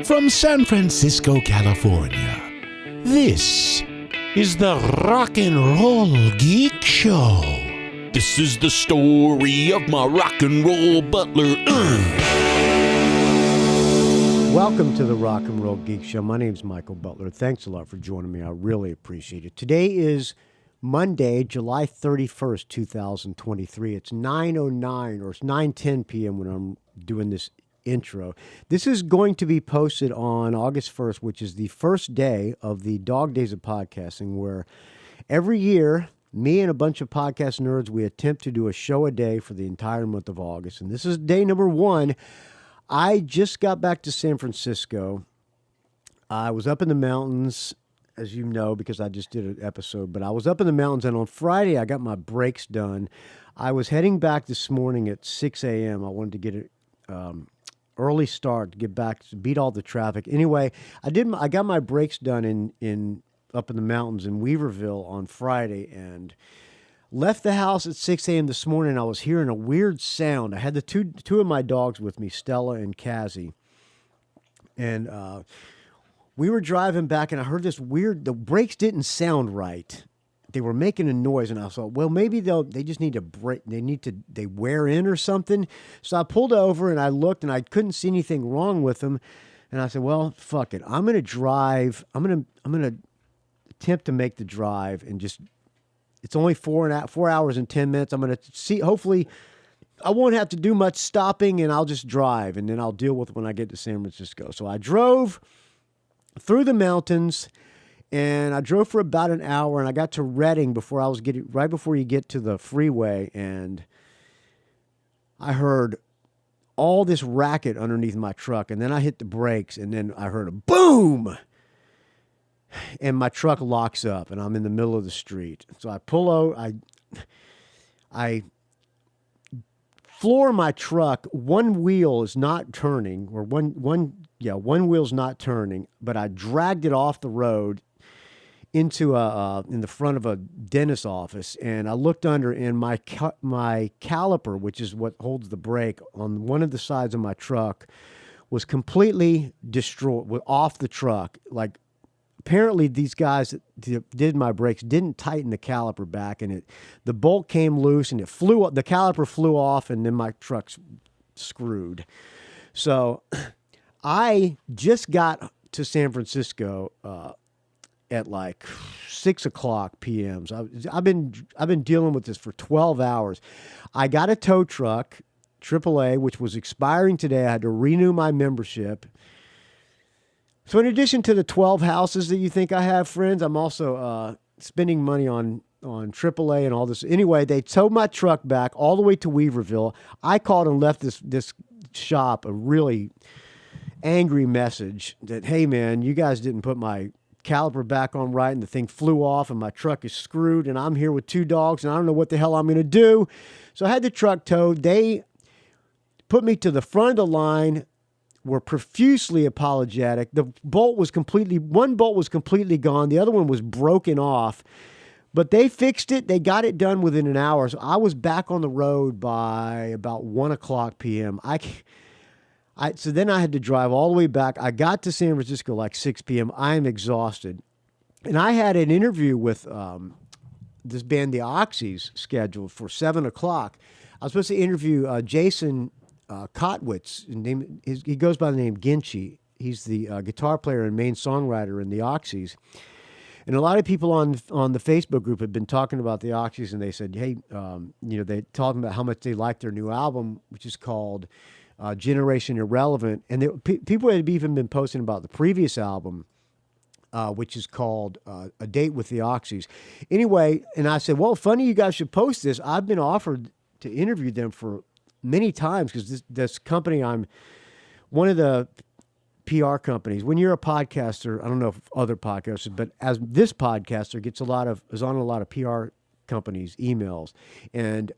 From San Francisco, California, this is the Rock and Roll Geek Show. This is the story of my rock and roll butler. Welcome to the Rock and Roll Geek Show. My name's Michael Butler. Thanks a lot for joining me. I really appreciate it. Today is Monday, July 31st, 2023. It's 9:09 or it's 9:10 p.m. when I'm doing this intro. This is going to be posted on August 1st, which is the first day of the Dog Days of Podcasting, where every year, me and a bunch of podcast nerds, we attempt to do a show a day for the entire month of August. And this is day number 1. I just got back to San Francisco. I was up in the mountains, as you know, because I just did an episode, but I was up in the mountains, and on Friday, I got my brakes done. I was heading back this morning at 6 a.m. I wanted to get it early start to get back to beat all the traffic. Anyway, I got my brakes done in up in the mountains in Weaverville on Friday and left the house at 6 a.m. this morning. I was hearing a weird sound. I had the two of my dogs with me, Stella and Cassie. And we were driving back, and I heard this weird, the brakes didn't sound right. They were making a noise, and I thought, well, maybe they just need to break. They wear in or something. So I pulled over and I looked, and I couldn't see anything wrong with them. And I said, well, fuck it. I'm gonna drive. I'm gonna attempt to make the drive, and just it's only 4 hours and 10 minutes. I'm gonna see. Hopefully, I won't have to do much stopping, and I'll just drive, and then I'll deal with it when I get to San Francisco. So I drove through the mountains. And I drove for about an hour, and I got to Redding right before you get to the freeway, and I heard all this racket underneath my truck, and then I hit the brakes, and then I heard a boom, and my truck locks up, and I'm in the middle of the street. So I pull out, I floor my truck. One wheel is not turning, or one wheel's not turning, but I dragged it off the road into in the front of a dentist's office, and I looked under, and my caliper, which is what holds the brake on one of the sides of my truck, was completely destroyed, off the truck. Like, apparently these guys that did my brakes didn't tighten the caliper back, and the bolt came loose, and the caliper flew off, and then my truck's screwed. So I just got to San Francisco at like 6:00 p.m. So I've been dealing with this for 12 hours. I got a tow truck, AAA, which was expiring today. I had to renew my membership. So in addition to the 12 houses that you think I have, friends, I'm also spending money on AAA and all this. Anyway, they towed my truck back all the way to Weaverville. I called and left this shop a really angry message that, hey man, you guys didn't put my caliper back on right, and the thing flew off, and my truck is screwed, and I'm here with 2 dogs, and I don't know what the hell I'm going to do. So I had the truck towed. They put me to the front of the line, were profusely apologetic. One bolt was completely gone. The other one was broken off, but they fixed it. They got it done within an hour. So I was back on the road by about 1:00 p.m. So then I had to drive all the way back. I got to San Francisco like 6 p.m. I am exhausted. And I had an interview with this band, the Oxys, scheduled for 7 o'clock. I was supposed to interview Jason Kottwitz. He goes by the name Ginchy. He's the guitar player and main songwriter in the Oxys. And a lot of people on the Facebook group had been talking about the Oxys, and they said, hey, they talking about how much they liked their new album, which is called Generation Irrelevant. And people had even been posting about the previous album, which is called A Date with the Oxys. Anyway, and I said, well, funny you guys should post this. I've been offered to interview them for many times, because this company, I'm one of the PR companies. When you're a podcaster, I don't know if other podcasters, but as this podcaster is on a lot of PR companies' emails, and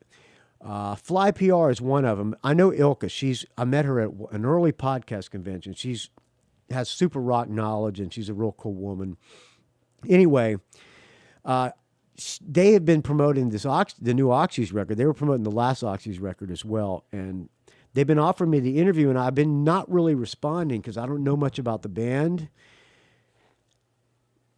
Fly PR is one of them. I know Ilka. I met her at an early podcast convention. Has super rock knowledge, and she's a real cool woman. Anyway, they have been promoting the new Oxys record. They were promoting the last Oxys record as well, and they've been offering me the interview, and I've been not really responding because I don't know much about the band.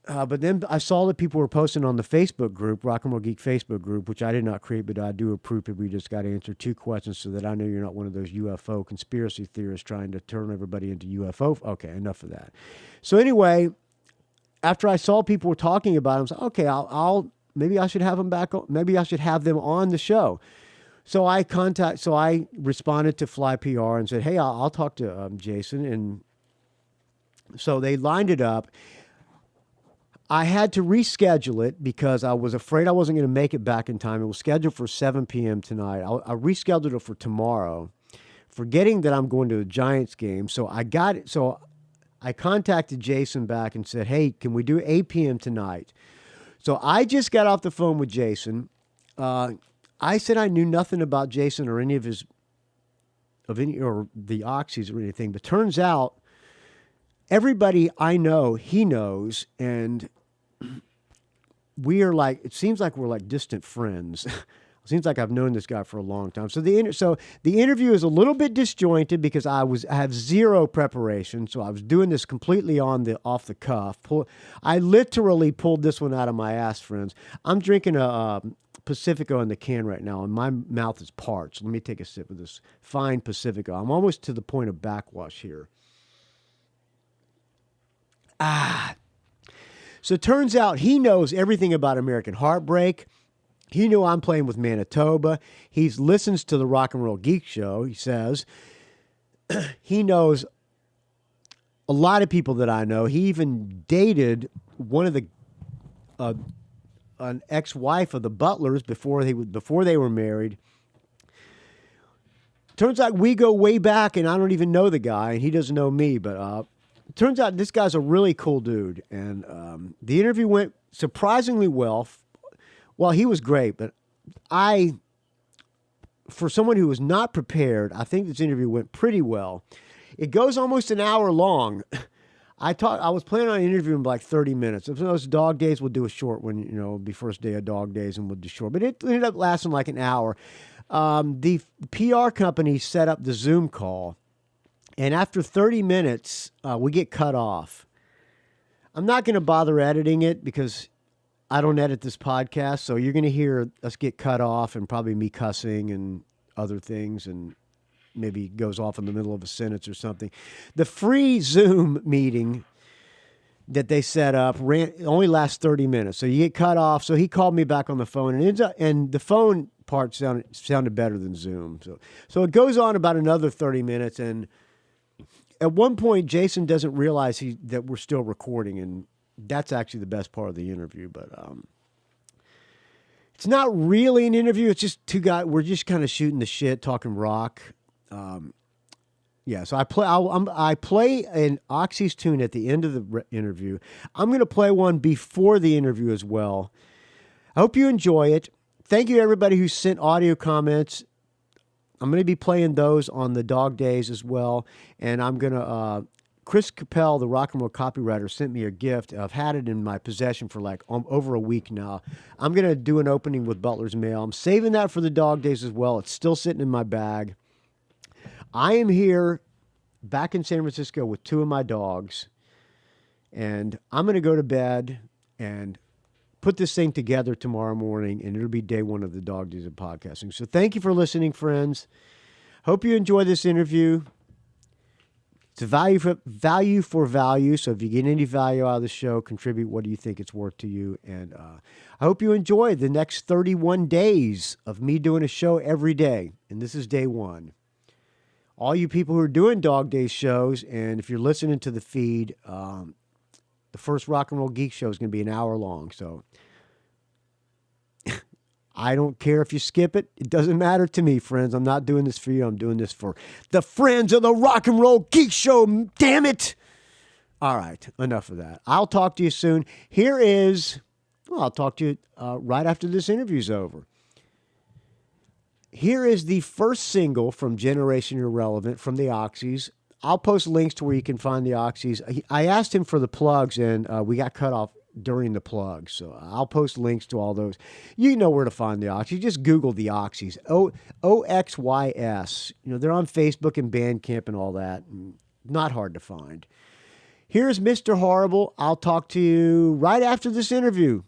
But then I saw that people were posting on the Facebook group, Rock and Roll Geek Facebook group, which I did not create, but I do approve it. We just got to answer 2 questions so that I know you're not one of those UFO conspiracy theorists trying to turn everybody into UFO. Okay, enough of that. So anyway, after I saw people were talking about it, I was like, okay, I'll maybe I should have them back. Maybe I should have them on the show. So I responded to Fly PR and said, hey, I'll talk to Jason. And so they lined it up. I had to reschedule it because I was afraid I wasn't going to make it back in time. It was scheduled for 7 p.m. tonight. I rescheduled it for tomorrow, forgetting that I'm going to a Giants game. So I got it. So I contacted Jason back and said, hey, can we do 8 p.m. tonight? So I just got off the phone with Jason. I said I knew nothing about Jason or any of the Oxys or anything, but turns out everybody I know, he knows, and we are it seems like we're like distant friends. It seems like I've known this guy for a long time. So the interview is a little bit disjointed because I have zero preparation. So I was doing this completely off the cuff. I literally pulled this one out of my ass, friends. I'm drinking a Pacifico in the can right now, and my mouth is parched. Let me take a sip of this fine Pacifico. I'm almost to the point of backwash here. So it turns out he knows everything about American Heartbreak. He knew I'm playing with Manitoba. He listens to the Rock and Roll Geek Show, he says. He knows a lot of people that I know. He even dated one of an ex-wife of the Butlers before they were married. Turns out we go way back, and I don't even know the guy, and he doesn't know me, but turns out this guy's a really cool dude, and the interview went surprisingly well. Well, he was great, but for someone who was not prepared, I think this interview went pretty well. It goes almost an hour long. I was planning on interviewing like 30 minutes. If those dog days, we'll do a short one, it'll be first day of dog days, and we'll do short. But it ended up lasting like an hour. The PR company set up the Zoom call. And after 30 minutes, we get cut off. I'm not going to bother editing it because I don't edit this podcast. So you're going to hear us get cut off and probably me cussing and other things, and maybe goes off in the middle of a sentence or something. The free Zoom meeting that they set up only lasts 30 minutes. So you get cut off. So he called me back on the phone, and the phone part sounded better than Zoom. So it goes on about another 30 minutes, and at one point, Jason doesn't realize that we're still recording, and that's actually the best part of the interview. But it's not really an interview. It's just two guys. We're just kind of shooting the shit, talking rock. So I play an Oxys tune at the end of the interview. I'm going to play one before the interview as well. I hope you enjoy it. Thank you, everybody who sent audio comments. I'm going to be playing those on the dog days as well. And I'm going to, Chris Capel, the rock and roll copywriter, sent me a gift. I've had it in my possession for like over a week now. I'm going to do an opening with Butler's Mail. I'm saving that for the dog days as well. It's still sitting in my bag. I am here back in San Francisco with 2 of my dogs. And I'm going to go to bed and put this thing together tomorrow morning, and it'll be day 1 of the Dog Days of Podcasting. So thank you for listening, friends. Hope you enjoy this interview. It's a value for value. So if you get any value out of the show, contribute what do you think it's worth to you. And I hope you enjoy the next 31 days of me doing a show every day. And this is day 1. All you people who are doing Dog Days shows, and if you're listening to the feed, the first Rock and Roll Geek show is going to be an hour long. So I don't care if you skip it. It doesn't matter to me, friends. I'm not doing this for you. I'm doing this for the friends of the Rock and Roll Geek Show. Damn it. All right. Enough of that. I'll talk to you soon. I'll talk to you right after this interview's over. Here is the first single from Generation Irrelevant from the Oxys. I'll post links to where you can find the Oxys. I asked him for the plugs, and we got cut off during the plug. So I'll post links to all those. You know where to find the Oxys. Just Google the Oxys. Oxys. They're on Facebook and Bandcamp and all that. Not hard to find. Here's Mr. Horrible. I'll talk to you right after this interview.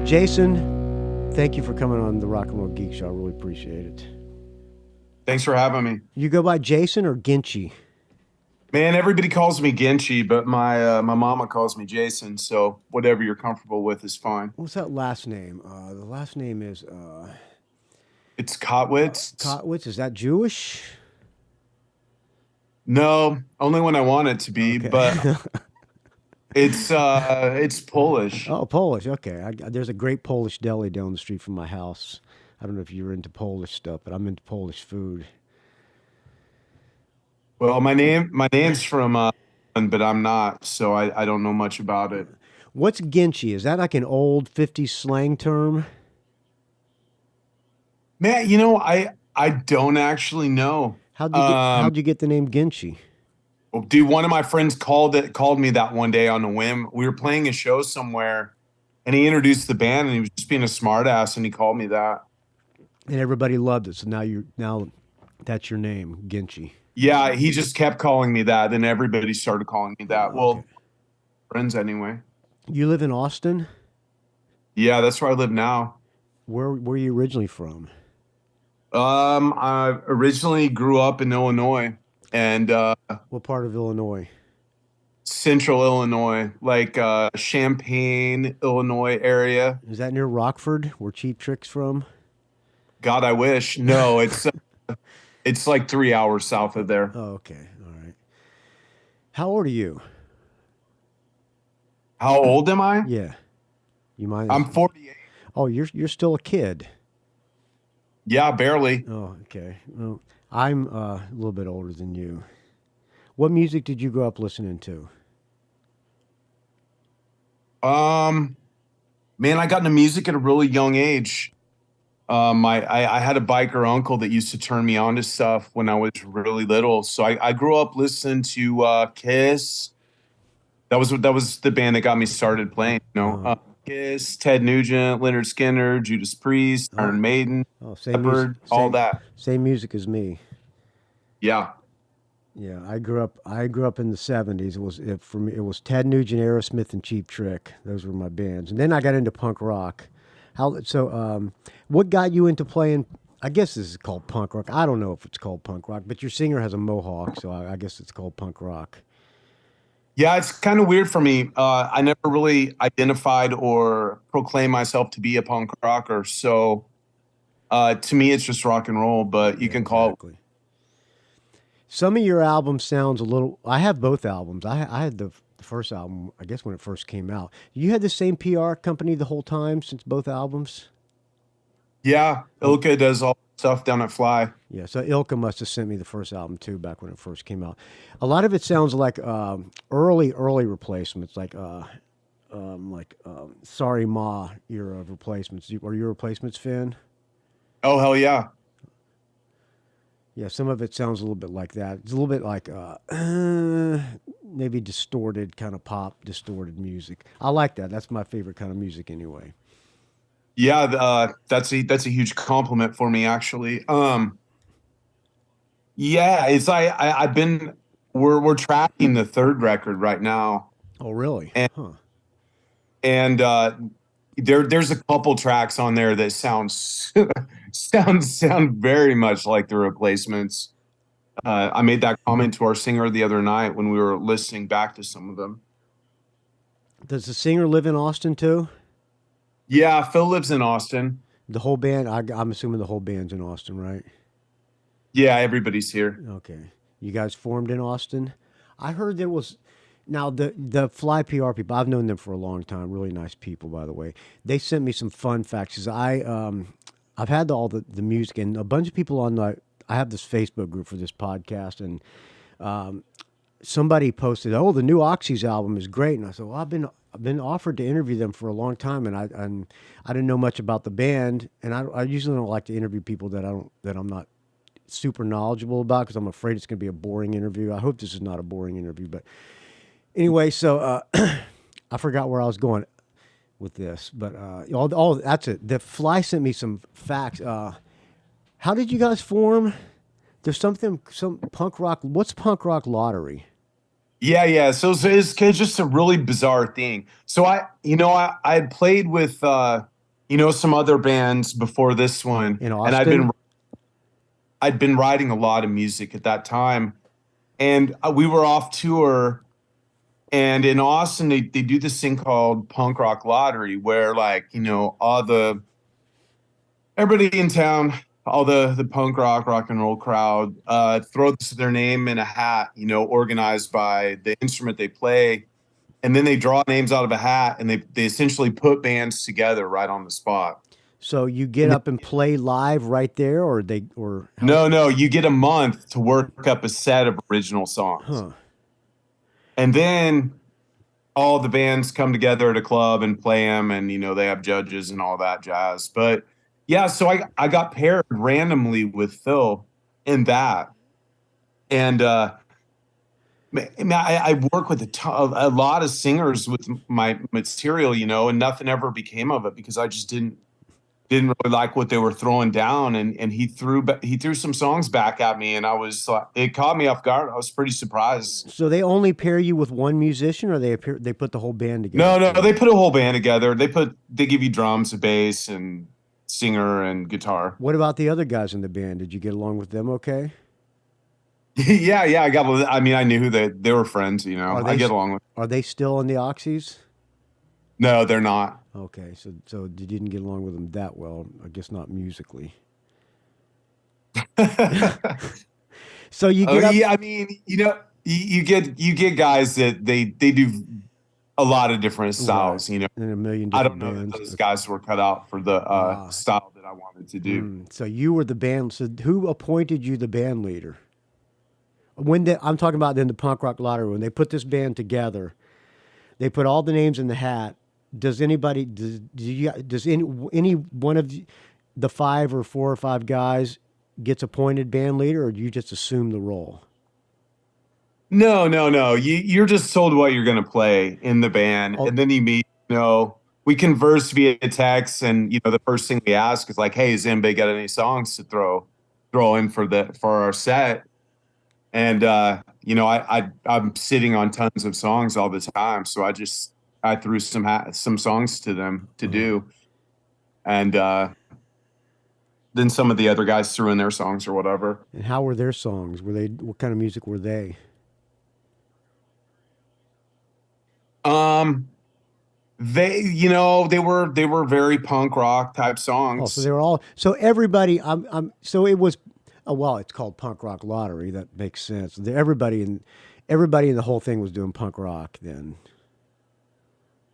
Jason, thank you for coming on the Rock and Roll Geek Show. I really appreciate it. Thanks for having me. You go by Jason or Ginchy? Man, everybody calls me Ginchy, but my mama calls me Jason, so whatever you're comfortable with is fine. What's that last name? The last name is... It's Kottwitz. Kottwitz, is that Jewish? No, only when I want it to be, okay. But it's Polish. Oh, Polish, okay. There's a great Polish deli down the street from my house. I don't know if you're into Polish stuff, but I'm into Polish food. Well, my name's from, but I'm not, so I don't know much about it. What's Ginchy? Is that like an old 50s slang term? Man, I don't actually know. How'd you get the name Ginchy? Well, dude, one of my friends called me that one day on a whim. We were playing a show somewhere, and he introduced the band, and he was just being a smartass, and he called me that. And everybody loved it. So now that's your name, Ginchy. Yeah, he just kept calling me that. Then everybody started calling me that. Oh, okay. Well, friends anyway. You live in Austin? Yeah, that's where I live now. Where are you originally from? I originally grew up in Illinois. And what part of Illinois? Central Illinois, like Champaign, Illinois area. Is that near Rockford, where Cheap Trick's from? God, I wish. No, it's like 3 hours south of there. Oh, okay. All right. How old are you? How old am I? Yeah. You mind? I'm 48. Oh, you're still a kid. Yeah, barely. Oh, okay. Well, I'm a little bit older than you. What music did you grow up listening to? Man, I got into music at a really young age. I had a biker uncle that used to turn me on to stuff when I was really little. So I grew up listening to Kiss. That was the band that got me started playing. Kiss, Ted Nugent, Leonard Skinner, Judas Priest, Iron Maiden, Jefford, all that. Same music as me. Yeah. Yeah, I grew up in the 70s. For me, it was Ted Nugent, Aerosmith, and Cheap Trick. Those were my bands. And then I got into punk rock. What got you into playing? I guess this is called punk rock. I don't know if it's called punk rock, but your singer has a mohawk, so I guess it's called punk rock. Yeah, it's kind of weird for me. I never really identified or proclaimed myself to be a punk rocker. So to me, it's just rock and roll, but you Yeah, can call it. exactly. Some of your albums sounds a little. I have both albums. I had the first album, I guess, when it first came out. You had the same PR company the whole time since both albums. Yeah, Oh, Ilka does all the stuff down at Fly. yeah. So Ilka must have sent me the first album too, back when it first came out. A lot of it sounds like early replacements, like Sorry Ma era of replacements. Are you a replacements fan? Oh, hell yeah. Yeah, some of it sounds a little bit like that. It's a little bit like maybe distorted kind of pop, distorted music. I like that. That's my favorite kind of music anyway. Yeah, that's a huge compliment for me, actually. Yeah, it's I've been we're tracking the third record right now, Oh, really? and Huh. and there's a couple tracks on there that sound very much like the Replacements. I made that comment to our singer the other night when we were listening back to some of them. Does the singer live in Austin too? Yeah, Phil lives in Austin. The whole band? I'm assuming the whole band's in Austin, right? Yeah, everybody's here. Okay. You guys formed in Austin? I heard there was. Now the Fly PR people, I've known them for a long time. Really nice people, by the way. They sent me some fun facts. 'Cause I've had all the music and a bunch of people on the. I have this Facebook group for this podcast, and somebody posted, "Oh, the new Oxys album is great," and I said, "Well, I've been offered to interview them for a long time, and I didn't know much about the band, and I usually don't like to interview people that I'm not super knowledgeable about because I'm afraid it's going to be a boring interview. I hope this is not a boring interview, but anyway, so I forgot where I was going with this, but all that's it. The Fly sent me some facts. How did you guys form? There's some punk rock. What's punk rock lottery? Yeah. So it's just a really bizarre thing. So I had played with some other bands before this one, In and Austin? I'd been writing a lot of music at that time, and we were off tour. And in Austin, they do this thing called Punk Rock Lottery, where everybody in town, all the punk rock and roll crowd, throws their name in a hat, organized by the instrument they play, and then they draw names out of a hat, and they essentially put bands together right on the spot. So you get up and play live right there, or how? No, you get a month to work up a set of original songs. Huh. And then all the bands come together at a club and play them, and they have judges and all that jazz. But yeah, so I got paired randomly with Phil in that, and I work with a lot of singers with my material, and nothing ever became of it because I just didn't really like what they were throwing down, and he threw some songs back at me, and it caught me off guard. I was pretty surprised. So they only pair you with one musician, or they put the whole band together? No, they put a whole band together. They give you drums, a bass, and singer and guitar. What about the other guys in the band? Did you get along with them okay? Yeah, I mean, I knew who they were friends. I get along with. Are they still on the Oxys? No, they're not. Okay, so you didn't get along with them that well. I guess not musically. So you get up. Yeah, I mean, you get guys that they do a lot of different styles. Right. In a million I different don't know bands. if those guys were cut out for the style that I wanted to do. So you were the band. So who appointed you the band leader? I'm talking about in the Punk Rock Lottery, when they put this band together, they put all the names in the hat. Does any one of the 5 or 4 or 5 guys gets appointed band leader, or do you just assume the role? No. You're just told what you're going to play in the band, and then you meet. We converse via text, and the first thing we ask is like, "Hey, has anybody got any songs to throw in for our set?" And I'm sitting on tons of songs all the time, so I threw some songs to them to do, and then some of the other guys threw in their songs or whatever. And how were their songs? What kind of music were they? they were very punk rock type songs. Oh, so they were all so everybody. So it was. Oh, well, it's called Punk Rock Lottery. That makes sense. Everybody in the whole thing was doing punk rock then.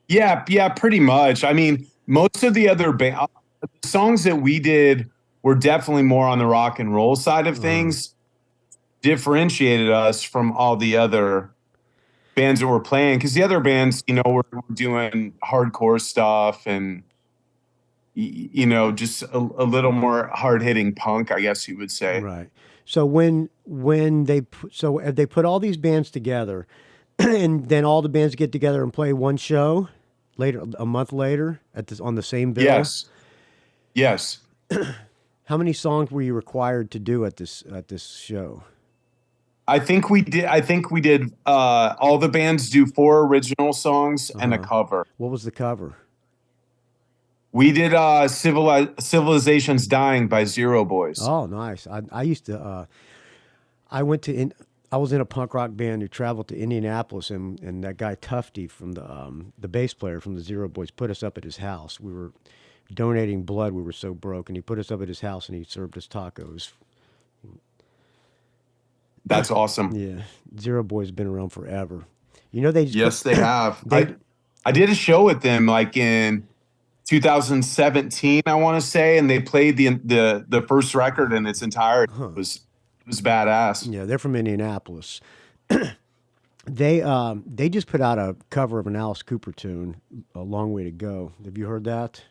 Yeah, pretty much. I mean, most of the other songs that we did were definitely more on the rock and roll side of things. Differentiated us from all the other bands that were playing, because the other bands, were doing hardcore stuff and just a little more hard-hitting punk, I guess you would say. Right. So when they put all these bands together, and then all the bands get together and play one show later, a month later on the same bill. Yes. How many songs were you required to do at this show? I think we did. All the bands do 4 original songs and a cover. What was the cover? We did "Civilization's Dying" by Zero Boys. Oh, nice. I used to. I was in a punk rock band who traveled to Indianapolis, and that guy Tufty from the bass player from the Zero Boys put us up at his house. We were donating blood. We were so broke, and he put us up at his house and he served us tacos. That's awesome. Yeah, Zero Boys have been around forever. They they have. I did a show with them like in 2017, I want to say, and they played the first record in its entirety. It was badass. Yeah, they're from Indianapolis. They just put out a cover of an Alice Cooper tune, "A Long Way to Go." Have you heard that?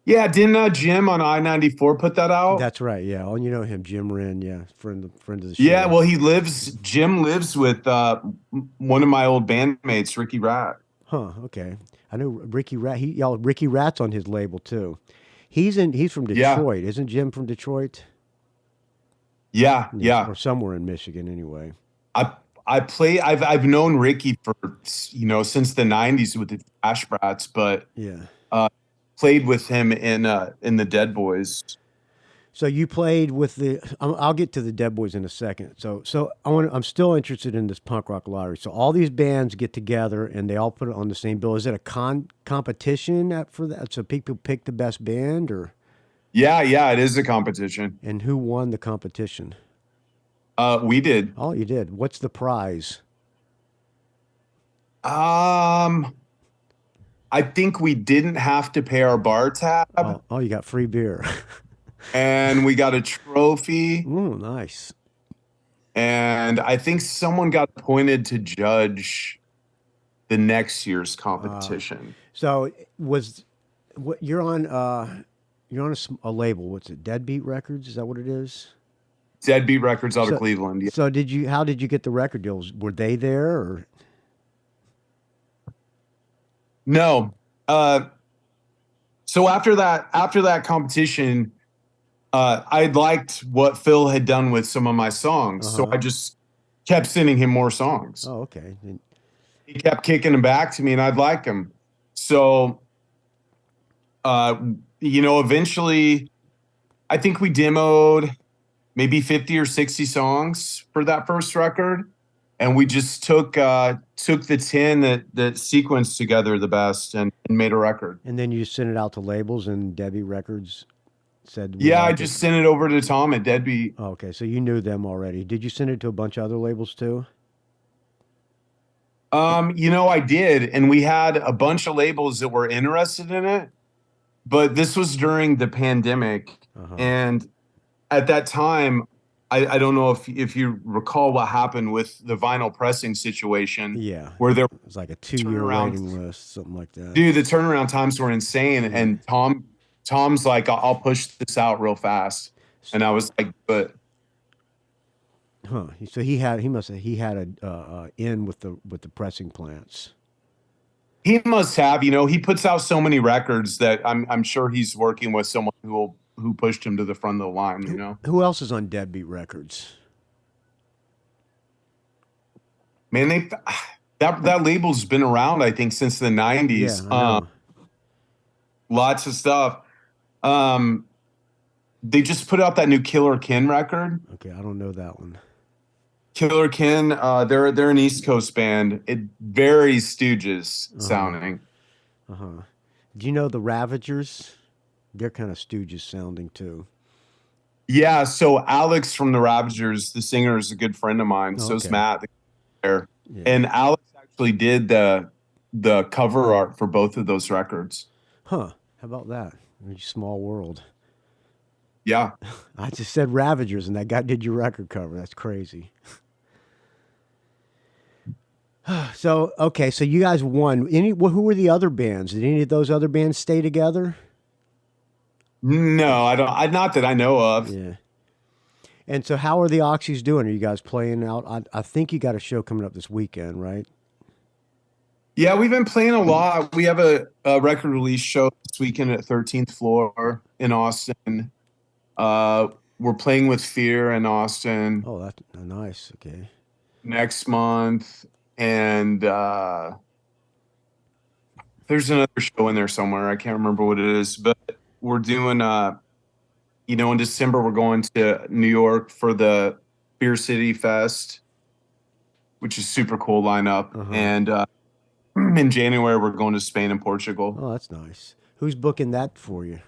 Yeah, didn't Jim on I-94 put that out? That's right. Yeah. Oh, you know him, Jim Wren. Yeah, friend of the show. Yeah, well, Jim lives with one of my old bandmates, Ricky Rat. Huh. Okay. I know Ricky Rat. Ricky Rat's on his label too. He's from Detroit. Yeah. Isn't Jim from Detroit? Yeah. Or somewhere in Michigan, anyway. I've known Ricky for since the '90s with the Trash Brats, but played with him in the Dead Boys. So you played with I'll get to the Dead Boys in a second. So I'm still interested in this punk rock lottery. So all these bands get together and they all put it on the same bill. Is it a competition for that? So people pick the best band, or? Yeah, it is a competition. And who won the competition? We did. Oh, you did. What's the prize? I think we didn't have to pay our bar tab. Oh, you got free beer. And we got a trophy. Ooh, nice. And I think someone got appointed to judge the next year's competition. So you're on a label. What's it? Deadbeat Records? Is that what it is? Deadbeat Records out of Cleveland. Yeah. So how did you get the record deals? Were they there, or? No. So after that competition, I liked what Phil had done with some of my songs. So I just kept sending him more songs. Oh, okay. He kept kicking them back to me, and I'd like them. So, eventually, I think we demoed maybe 50 or 60 songs for that first record. And we just took the 10 that sequenced together the best and made a record. And then you sent it out to labels, and Debbie Records said... Yeah, I just sent it over to Tom at Deadbeat. Oh, okay, so you knew them already. Did you send it to a bunch of other labels too? I did. And we had a bunch of labels that were interested in it. But this was during the pandemic. And at that time... I don't know if you recall what happened with the vinyl pressing situation. Yeah. Where there was like a 2-year waiting list, something like that. Dude, the turnaround times were insane. Yeah. And Tom's like, I'll push this out real fast. And I was like, but. Huh. So he had a in with the pressing plants. He must have, he puts out so many records that I'm sure he's working with someone who pushed him to the front of the line, Who else is on Deadbeat Records? Man, that label's been around, I think, since the 90s. Yeah, lots of stuff. They just put out that new Killer Kin record. Okay, I don't know that one. Killer Kin, they're an East Coast band. It very Stooges sounding. Do you know the Ravagers? They're kind of Stooges sounding too. Yeah, so Alex from the Ravagers, the singer, is a good friend of mine. So is Okay. Matt, the player. Yeah. And Alex actually did the cover art for both of those records. Huh. How about that? Small world. Yeah. I just said Ravagers and that guy did your record cover. That's crazy. So, okay, so you guys won. Who were the other bands? Did any of those other bands stay together? No, I don't. Not that I know of. Yeah. And so how are the Oxys doing? Are you guys playing out? I think you got a show coming up this weekend, right? Yeah, we've been playing a lot. We have a record release show this weekend at 13th Floor in Austin. We're playing with Fear in Austin. Oh, that's nice. Okay. Next month. And there's another show in there somewhere. I can't remember what it is. But we're doing, in December, we're going to New York for the Beer City Fest, which is super cool lineup. And in January, we're going to Spain and Portugal. Oh, that's nice. Who's booking that for you?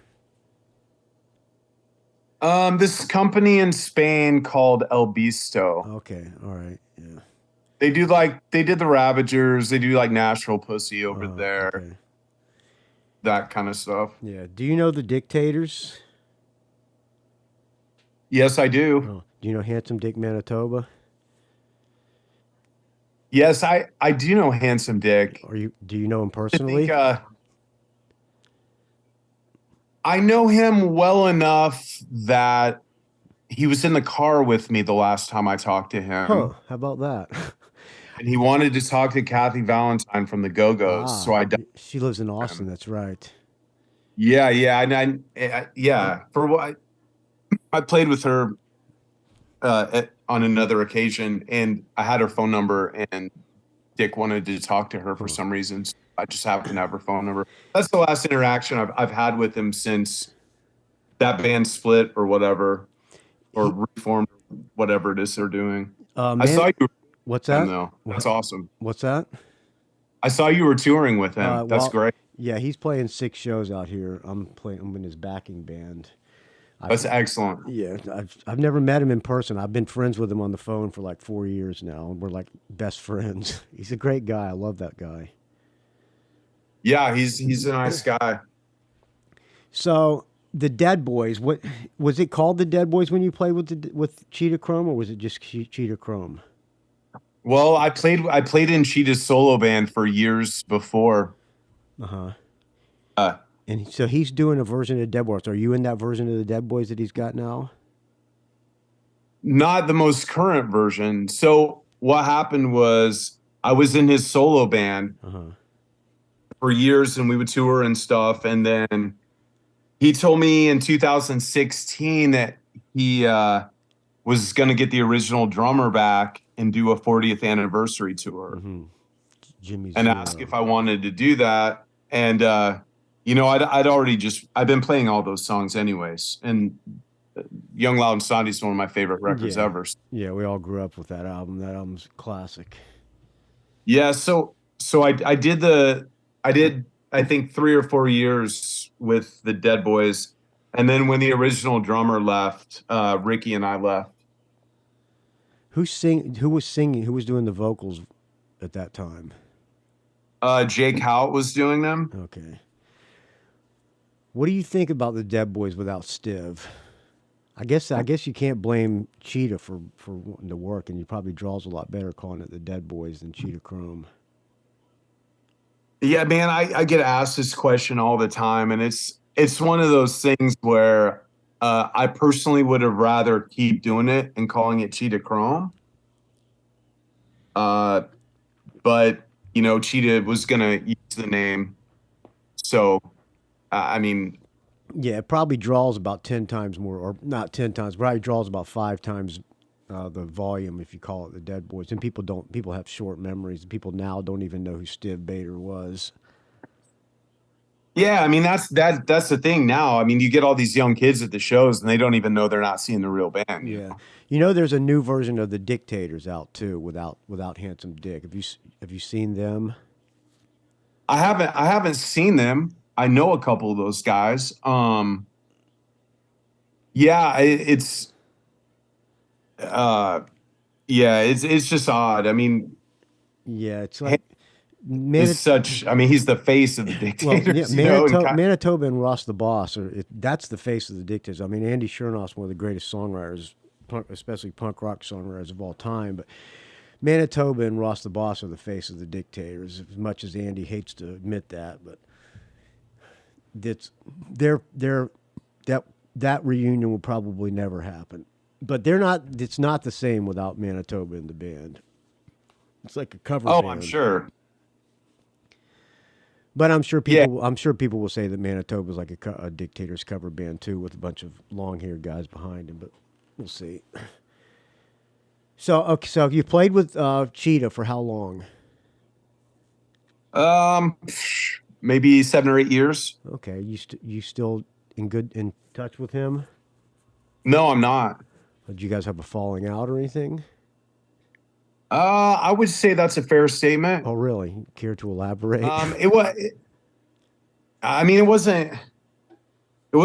This company in Spain called El Bisto. Okay, all right, yeah. They did the Ravagers. They do like Nashville Pussy over there. Okay. That kind of stuff. Yeah. Do you know the Dictators? Yes, I do. Oh. Do you know Handsome Dick Manitoba? Yes, I do know Handsome Dick. Do you know him personally? I know him well enough that he was in the car with me the last time I talked to him. Huh, how about that? And he wanted to talk to Kathy Valentine from the Go-Go's. So she lives in Austin, that's right. Yeah, and yeah. For what I played with her on another occasion, and I had her phone number, and Dick wanted to talk to her for some reason. So I just happened to have her phone number. That's the last interaction I've had with him since that band split or whatever, or reformed, whatever it is they're doing. I saw you. What's that? Though. That's awesome. What's that? I saw you were touring with him. That's great. Yeah, he's playing 6 shows out here. I'm in his backing band. That's excellent. Yeah, I've never met him in person. I've been friends with him on the phone for like 4 years now, and we're like best friends. He's a great guy. I love that guy. Yeah, he's a nice guy. So the Dead Boys, what was it called? The Dead Boys when you played with Cheetah Chrome, or was it just Cheetah Chrome? Well, I played in Cheetah's solo band for years before. And so he's doing a version of Dead Boys. Are you in that version of the Dead Boys that he's got now? Not the most current version. So what happened was I was in his solo band for years, and we would tour and stuff. And then he told me in 2016 that he was going to get the original drummer back and do a 40th anniversary tour. And ask if I wanted to do that. And, I'd been playing all those songs anyways. And Young, Loud, and Snotty is one of my favorite records ever. Yeah, we all grew up with that album. That album's a classic. Yeah, so I did I think 3 or 4 years with the Dead Boys. And then when the original drummer left, Ricky and I left. Who was singing? Who was doing the vocals at that time? Jake Howell was doing them. Okay. What do you think about the Dead Boys without Stiv? I guess you can't blame Cheetah for wanting to work, and he probably draws a lot better calling it the Dead Boys than Cheetah Chrome. Yeah, man, I get asked this question all the time, and it's one of those things where I personally would have rather keep doing it and calling it Cheetah Chrome. But Cheetah was gonna use the name, so yeah, it probably draws about 10 times more, or not 10 times, probably draws about 5 times the volume if you call it the Dead Boys. And people have short memories. People now don't even know who Stiv Bader was. Yeah, I mean that's the thing now. I mean, you get all these young kids at the shows and they don't even know they're not seeing the real band. Yeah. You know, there's a new version of the Dictators out too, without Handsome Dick. Have you seen them? I haven't seen them. I know a couple of those guys. Yeah, uh it's just odd. I mean, Yeah, it's like I mean, he's the face of the well, Dictators. yeah, You know, Manitoba and Ross the Boss that's the face of the Dictators. I mean, Andy Chernoff's one of the greatest songwriters, especially punk rock songwriters of all time. But Manitoba and Ross the Boss are the face of the Dictators. As much as Andy hates to admit that, but they're that reunion will probably never happen. But they're not. It's not the same without Manitoba in the band. It's like a cover band. I'm sure. But I'm sure people will say that Manitoba is like a Dictators cover band too, with a bunch of long-haired guys behind him. But we'll see. So okay, so you played with Cheetah for how long? Maybe 7 or 8 years. Okay, you still in touch with him? No, I'm not. Did you guys have a falling out or anything? I would say that's a fair statement. Oh, really? Care to elaborate? I mean, it wasn't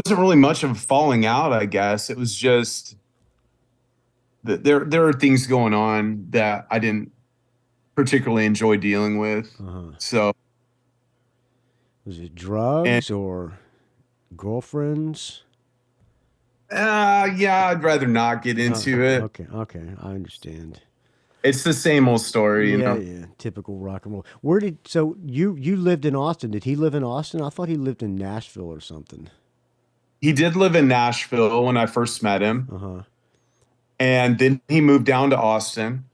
really much of a falling out, I guess. It was just that there are things going on that I didn't particularly enjoy dealing with. So, was it drugs or girlfriends? Yeah, I'd rather not get into it. Okay, I understand. It's the same old story, you know. Yeah, typical rock and roll. So you lived in Austin? Did he live in Austin? I thought he lived in Nashville or something. He did live in Nashville when I first met him, and then he moved down to Austin,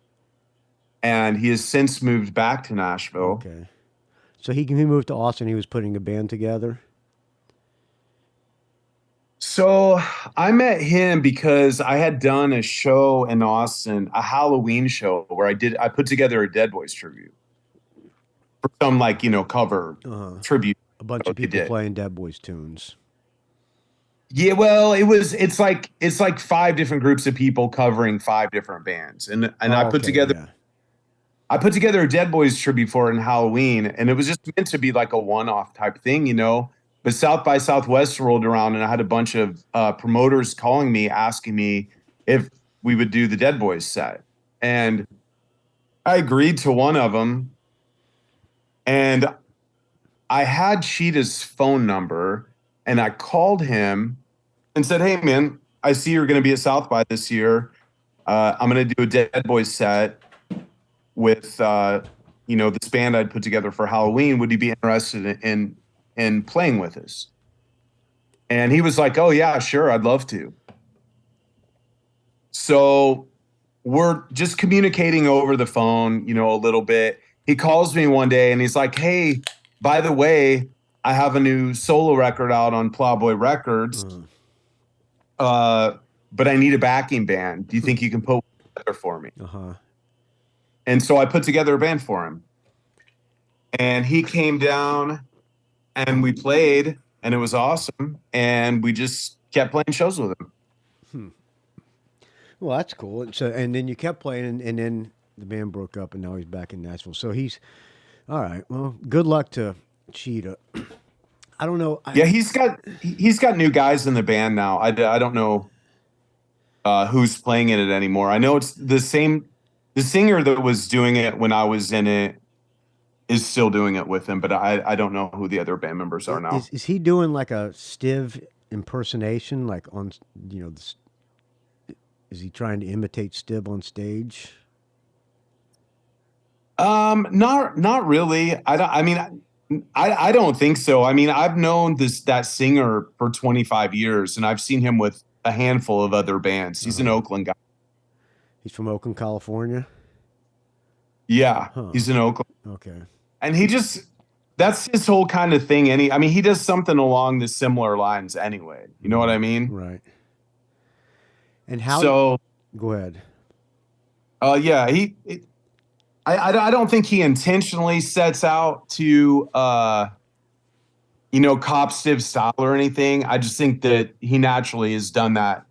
and he has since moved back to Nashville. Okay, so he moved to Austin. He was putting a band together. So I met him because I had done a show in Austin, a Halloween show where I put together a Dead Boys tribute for some cover tribute. A bunch of people playing Dead Boys tunes. Yeah, well, it's like 5 different groups of people covering 5 different bands, and I put together a Dead Boys tribute for it in Halloween, and it was just meant to be like a one-off type thing, you know. But South by Southwest rolled around, and I had a bunch of promoters calling me, asking me if we would do the Dead Boys set. And I agreed to one of them. And I had Cheetah's phone number, and I called him and said, "Hey, man, I see you're going to be at South by this year. I'm going to do a Dead Boys set with, this band I'd put together for Halloween. Would you be interested in playing with us?" And he was like, "Oh yeah, sure, I'd love to." So we're just communicating over the phone, a little bit. He calls me one day and he's like, "Hey, by the way, I have a new solo record out on Plowboy Records, but I need a backing band. Do you think you can put one together for me?" And so I put together a band for him. And he came down and we played, and it was awesome. And we just kept playing shows with him. Well, that's cool. And then you kept playing, and then the band broke up, and now he's back in Nashville. So he's all right. Well, good luck to Cheetah. I don't know. Yeah, he's got new guys in the band now. I don't know who's playing in it anymore. I know it's the same. The singer that was doing it when I was in it is still doing it with him, but I don't know who the other band members are now. Is he doing like a Stiv impersonation, like on, is he trying to imitate Stiv on stage? Not really. I don't think so. I mean, I've known that singer for 25 years, and I've seen him with a handful of other bands. He's an Oakland guy. He's from Oakland, California? Yeah, he's in Oakland. Okay. And that's his whole kind of thing. He does something along the similar lines anyway. You know what I mean? Right. And how? So go ahead. Yeah, I don't think he intentionally sets out to cop stiff style or anything. I just think that he naturally has done that,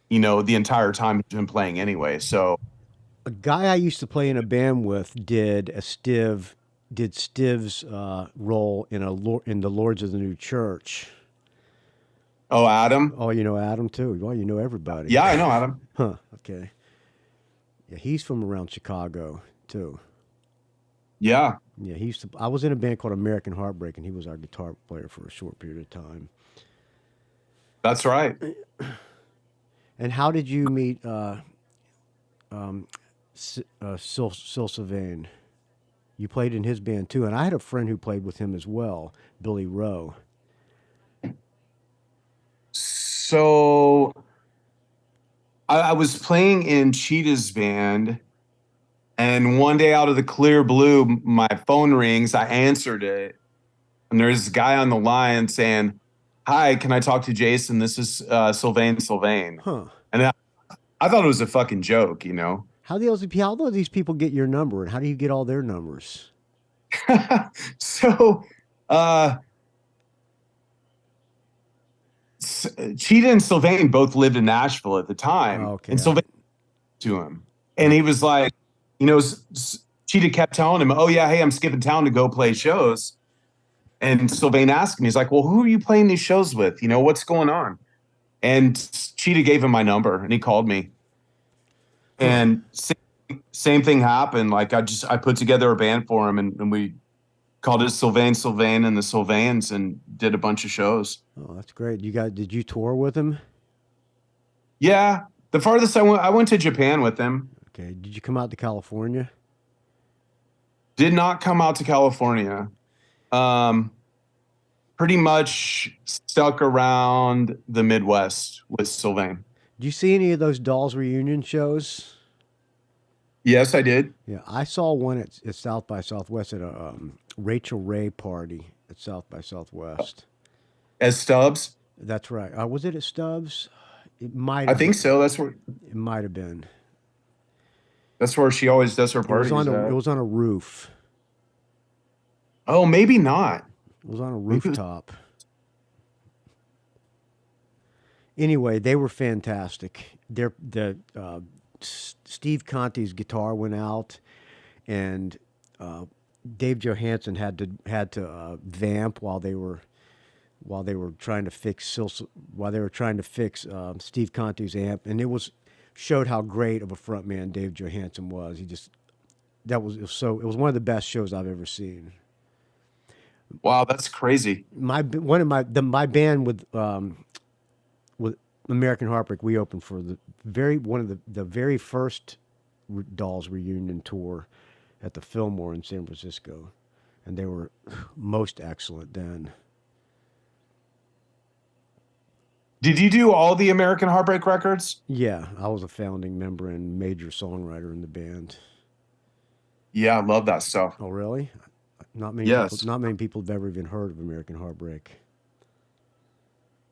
the entire time he's been playing anyway. So, A guy I used to play in a band with did Stiv's role in the Lords of the New Church. oh, Adam. Oh, you know Adam too. Well, you know everybody. Yeah, I know Adam. Huh. Okay. Yeah, he's from around Chicago too. Yeah, Yeah, he used to. I was in a band called American Heartbreak, and he was our guitar player for a short period of time. that's right. And how did you meet Sylvain? You played in his band too, and I had a friend who played with him as well, Billy Rowe. So I was playing in Cheetah's band, and one day out of the clear blue, my phone rings. I answered it, and there's a guy on the line saying, "Hi, can I talk to Jason? This is Sylvain." Huh. And I thought it was a fucking joke, How do these people get your number, and how do you get all their numbers? So, Cheetah and Sylvain both lived in Nashville at the time, Okay. and Sylvain to him, and he was like, Cheetah kept telling him, "Oh yeah, hey, I'm skipping town to go play shows." And Sylvain asked him, he's like, "Well, who are you playing these shows with? What's going on?" And Cheetah gave him my number, and he called me. And same thing happened. Like I put together a band for him, and we called it Sylvain and the Sylvains, and did a bunch of shows. Oh, that's great. Did you tour with him? Yeah, the farthest I went to Japan with him. Okay. Did you come out to California? Did not come out to California. Pretty much stuck around the Midwest with Sylvain. Did you see any of those Dolls reunion shows? Yes, I did. Yeah, I saw one at South by Southwest at a Rachel Ray party at South by Southwest. As Stubbs? That's right. Was it at Stubbs? It might. I think so. That's where. It might have been. That's where she always does her parties. It was on a roof. Oh, maybe not. It was on a rooftop. Anyway, they were fantastic. Steve Conte's guitar went out, and Dave Johansen had to vamp while they were trying to fix Steve Conte's amp, and it showed how great of a frontman Dave Johansen was. It was one of the best shows I've ever seen. Wow, that's crazy. My band with American Heartbreak, we opened for the very first Dolls reunion tour at the Fillmore in San Francisco, and they were most excellent then. Did you do all the American Heartbreak records? Yeah, I was a founding member and major songwriter in the band. Yeah, I love that stuff. Oh, really? Not many people have ever even heard of American Heartbreak.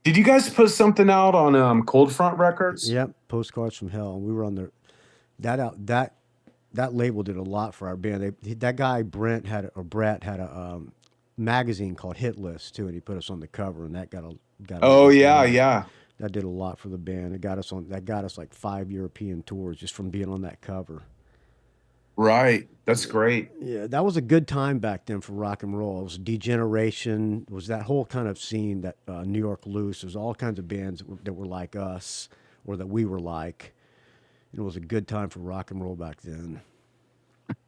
Did you guys put something out on Cold Front Records? Yep, Postcards from Hell. We were on that label did a lot for our band. That guy Brett had a magazine called Hit List too, and he put us on the cover, and that got. Oh yeah. That did a lot for the band. That got us like 5 European tours just from being on that cover. Right. That's great. Yeah, that was a good time back then for rock and roll. It was Degeneration. It was that whole kind of scene, that New York Loose. There was all kinds of bands that were like us or that we were like. It was a good time for rock and roll back then.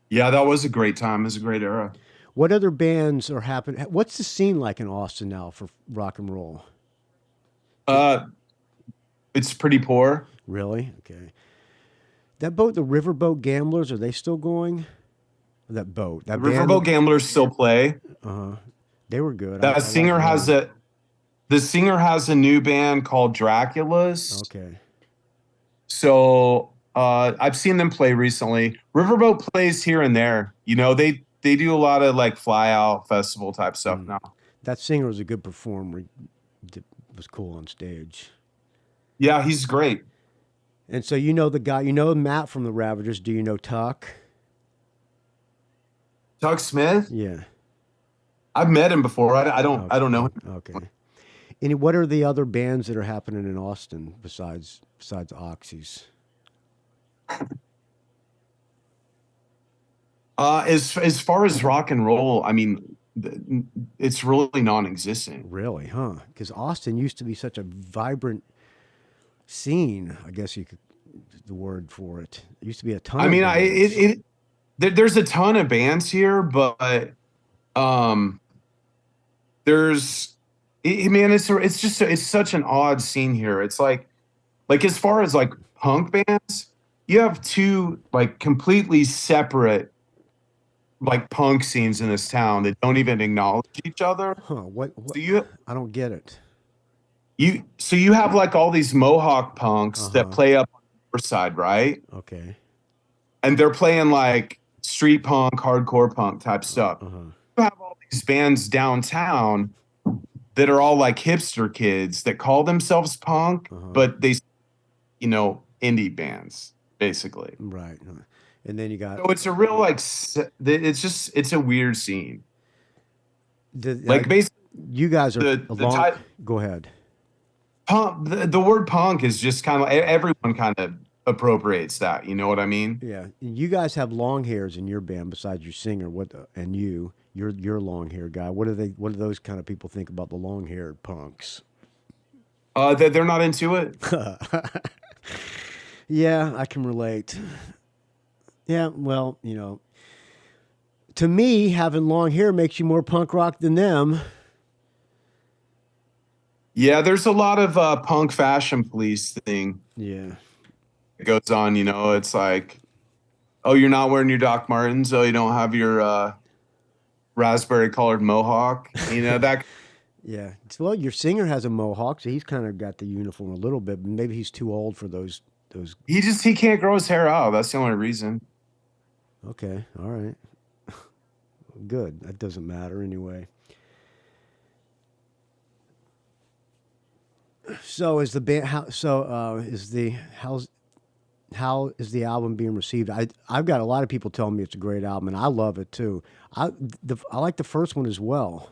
Yeah, that was a great time. It was a great era. What other bands are happening? What's the scene like in Austin now for rock and roll? It's pretty poor. Really? Okay. The Riverboat Gamblers, are they still going? The Riverboat Gamblers still play. They were good. The singer has a new band called Dracula's. Okay. So I've seen them play recently. Riverboat plays here and there. They do a lot of like fly out festival type stuff now. That singer was a good performer. He was cool on stage. Yeah, he's great. And so the guy, Matt from the Ravagers. Do you know Tuck? Tuck Smith? Yeah. I've met him before. I don't know him. Okay. And what are the other bands that are happening in Austin besides Oxys? As far as rock and roll, I mean, it's really non-existent. Really, huh? Because Austin used to be such a vibrant scene. I guess you could the word for it. It used to be a ton. I of mean, bands. there's a ton of bands here, but there's, man, it's such an odd scene here. It's like as far as like punk bands, you have two like completely separate like punk scenes in this town that don't even acknowledge each other. Huh? What So I don't get it. you have like all these Mohawk punks that play up on the north side, right? Okay. And they're playing like street punk, hardcore punk type stuff. You have all these bands downtown that are all like hipster kids that call themselves punk, but they, indie bands basically. Right. And then you got. So it's a real like, it's a weird scene. Basically, you guys are go ahead. Punk. The word punk is just kind of everyone kind of appropriates that. You know what I mean? Yeah. You guys have long hairs in your band besides your singer. You're long hair guy. What do those kind of people think about the long haired punks? They're not into it. Yeah, I can relate. Yeah, well, to me, having long hair makes you more punk rock than them. Yeah, there's a lot of punk fashion police thing. Yeah. It goes on, it's like, oh, you're not wearing your Doc Martens. Oh, you don't have your raspberry colored mohawk. That. Yeah. Well, your singer has a mohawk, so he's kind of got the uniform a little bit, but maybe he's too old for those. He can't grow his hair out. That's the only reason. Okay. All right. Good. That doesn't matter anyway. So is the band? How is the album being received? I've got a lot of people telling me it's a great album, and I love it too. I like the first one as well.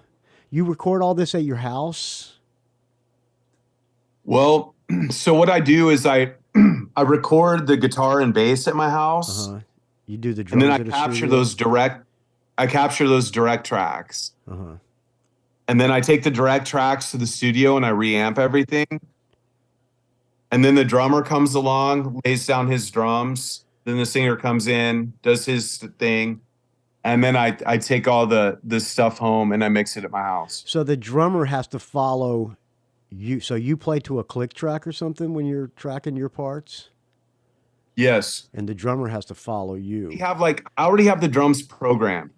You record all this at your house? Well, so what I do is I record the guitar and bass at my house. You do the drums, and then I capture those direct. I capture those direct tracks. And then I take the direct tracks to the studio and I reamp everything. And then the drummer comes along, lays down his drums. Then the singer comes in, does his thing. And then I take all the stuff home and I mix it at my house. So the drummer has to follow you. So you play to a click track or something when you're tracking your parts? Yes. And the drummer has to follow you. I already have the drums programmed.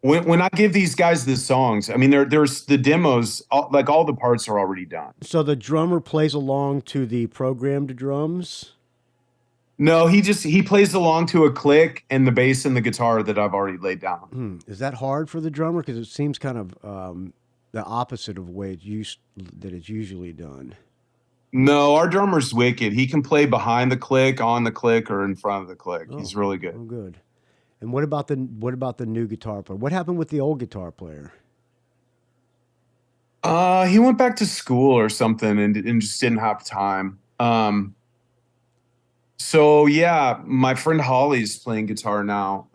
When I give these guys the songs, I mean, there's the demos, like all the parts are already done. So the drummer plays along to the programmed drums? No, he plays along to a click and the bass and the guitar that I've already laid down. Is that hard for the drummer? Because it seems kind of the opposite of the way it's usually done. No, our drummer's wicked. He can play behind the click, on the click, or in front of the click. He's really good. Oh, good. And what about the new guitar player? What happened with the old guitar player? He went back to school or something and just didn't have time. So yeah, my friend Holly's playing guitar now.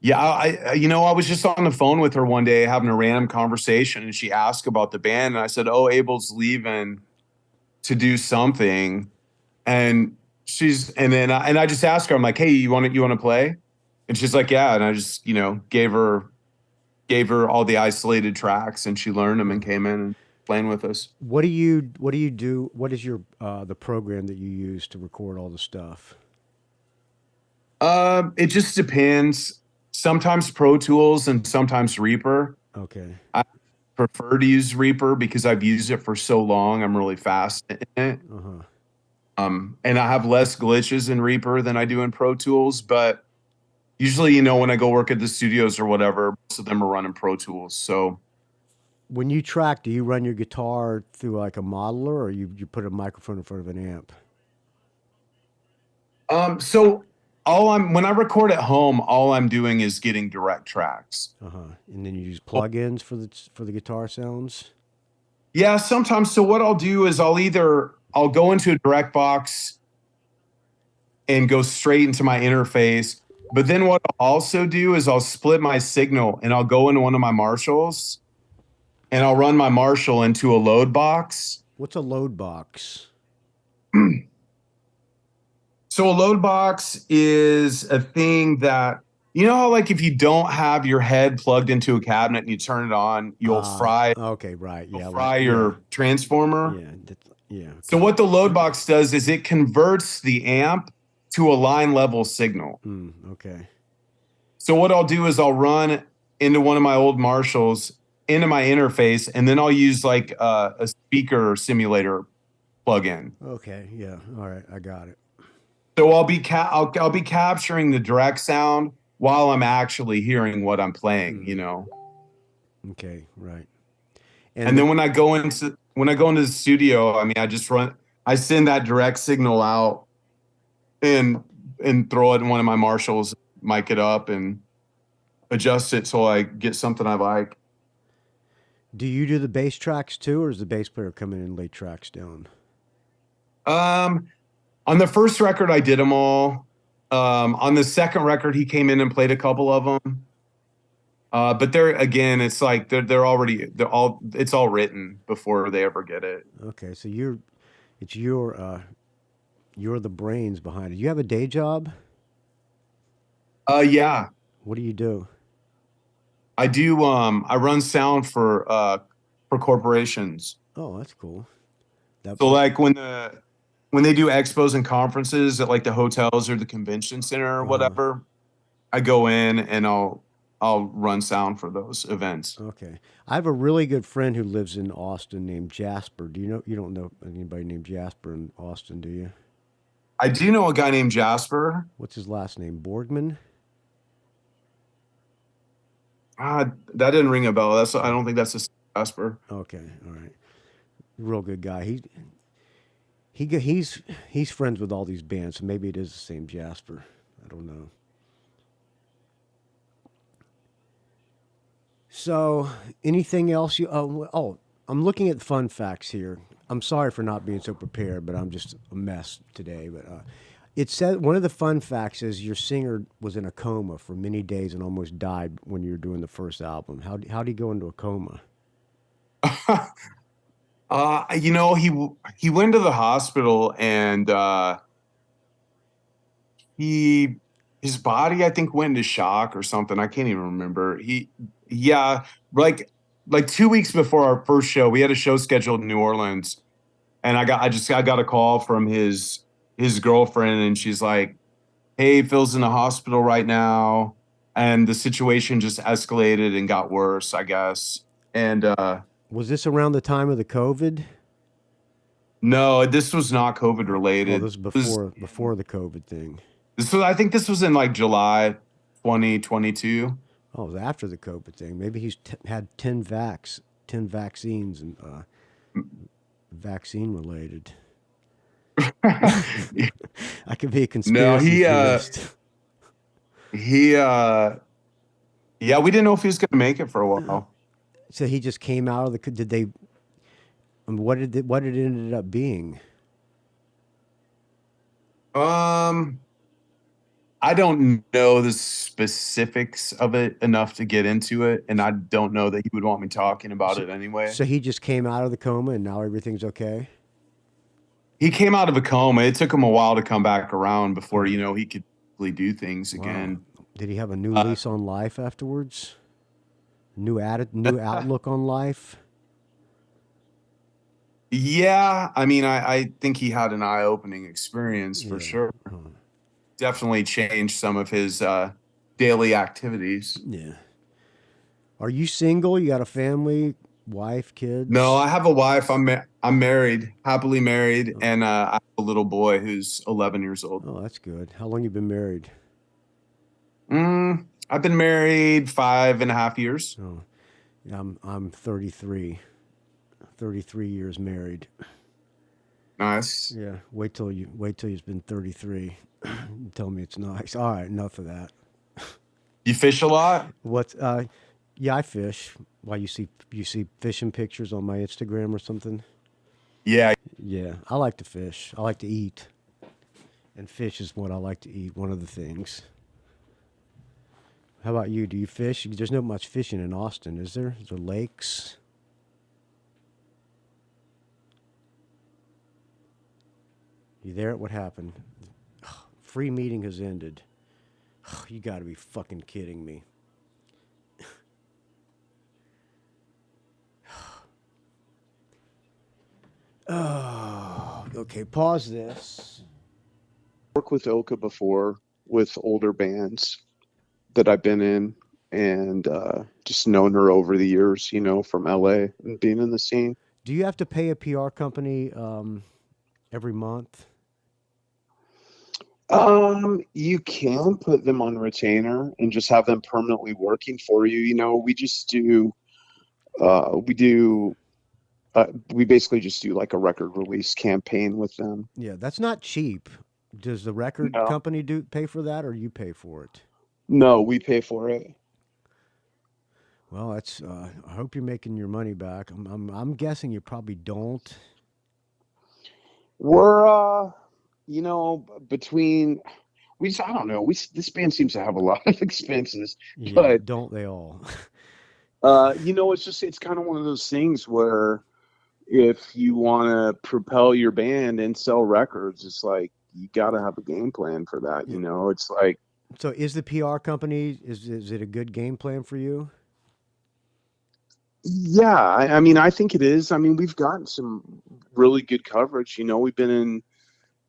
Yeah, I was just on the phone with her one day having a random conversation, and she asked about the band, and I said, "Oh, Abel's leaving to do something," and I just asked her, I'm like, "Hey, you want to play?" And she's like, "Yeah," and I just gave her all the isolated tracks, and she learned them and came in and playing with us. What do you do? What is your the program that you use to record all the stuff? It just depends. Sometimes Pro Tools and sometimes Reaper. Okay. I prefer to use Reaper because I've used it for so long. I'm really fast in it. And I have less glitches in Reaper than I do in Pro Tools. But usually, when I go work at the studios or whatever, most of them are running Pro Tools. So when you track, do you run your guitar through like a modeler, or you put a microphone in front of an amp? So when I record at home, all I'm doing is getting direct tracks. And then you use plugins for the guitar sounds. Yeah, sometimes. So what I'll do is I'll go into a direct box and go straight into my interface. But then what I'll also do is I'll split my signal and I'll go into one of my Marshalls and I'll run my Marshall into a load box. What's a load box? So a load box is a thing that, you know how like if you don't have your head plugged into a cabinet and you turn it on, you'll fry. Okay, right. Yeah. Fry your transformer. Yeah. Okay. So what the load box does is it converts the amp to a line level signal. Okay. So what I'll do is I'll run into one of my old Marshalls into my interface, and then I'll use like a speaker simulator plug-in. Okay. Yeah. All right. I got it. So I'll be capturing the direct sound while I'm actually hearing what I'm playing, you know. Okay, right. And then when I go into the studio, I mean, I send that direct signal out and throw it in one of my Marshalls, mic it up and adjust it so I get something I like. Do you do the bass tracks too, or is the bass player come in and lay tracks down? On the first record, I did them all. On the second record, he came in and played a couple of them. But it's like it's all written before they ever get it. Okay, so you're the brains behind it. You have a day job? Yeah. What do you do? I do. I run sound for corporations. Oh, that's cool. So like when they do expos and conferences at like the hotels or the convention center or whatever, I go in and I'll run sound for those events. Okay. I have a really good friend who lives in Austin named Jasper. You don't know anybody named Jasper in Austin, do you? I do know a guy named Jasper. What's his last name? Boardman? That didn't ring a bell. I don't think that's a Jasper. Okay, all right. Real good guy. He's friends with all these bands, so maybe it is the same Jasper. I don't know. So, anything else you? I'm looking at fun facts here. I'm sorry for not being so prepared, but I'm just a mess today. But it said one of the fun facts is your singer was in a coma for many days and almost died when you were doing the first album. How did he go into a coma? He went to the hospital and his body, I think, went into shock or something. I can't even remember. Like 2 weeks before our first show, we had a show scheduled in New Orleans, and I got a call from his girlfriend, and she's like, "Hey, Phil's in the hospital right now," and the situation just escalated and got worse, I guess. And was this around the time of the COVID? No, this was not COVID related. Oh, this was before the COVID thing. I think this was in like July 2022. Oh, it was after the COVID thing. Maybe he's had 10 vaccines and vaccine related. I could be a conspiracy theorist. Yeah, we didn't know if he was going to make it for a while. So he just came out of the. What did it ended up being? I don't know the specifics of it enough to get into it, and I don't know that he would want me talking about it anyway. So he just came out of the coma, and now everything's okay? He came out of a coma. It took him a while to come back around before, he could really do things again. Did he have a new lease on life afterwards? New outlook on life? Yeah, I mean, I think he had an eye-opening experience for sure. Definitely changed some of his daily activities. Yeah. Are you single? You got a family, wife, kids? No, I have a wife. I'm married, happily married, and I have a little boy who's 11 years old. Oh, that's good. How long you been married? I've been married 5.5 years. Oh, yeah, I'm 33. 33 years married. Nice. Yeah, wait till you've been 33. Tell me it's nice. All right, enough of that. You fish a lot? What's yeah, I fish. Why you see fishing pictures on my Instagram or something? Yeah. Yeah, I like to fish. I like to eat. And fish is what I like to eat, one of the things. How about you? Do you fish? There's not much fishing in Austin, is there? Is there lakes? You there? What happened? Free meeting has ended. You got to be fucking kidding me. Oh, okay. Pause this. Worked with Oka before with older bands that I've been in, and just known her over the years, from LA and being in the scene. Do you have to pay a PR company every month? You can put them on retainer and just have them permanently working for you. We just do, we basically just do like a record release campaign with them. Yeah, that's not cheap. Does the record No. company pay for that, or you pay for it? No, we pay for it. Well, that's. I hope you're making your money back. I'm guessing you probably don't. We're between I don't know. This band seems to have a lot of expenses, Yeah, but don't they all? it's kind of one of those things where if you want to propel your band and sell records, it's like you got to have a game plan for that. It's like. So, is the PR company is it a good game plan for you? Yeah, I mean, I think it is. I mean, we've gotten some really good coverage. We've been in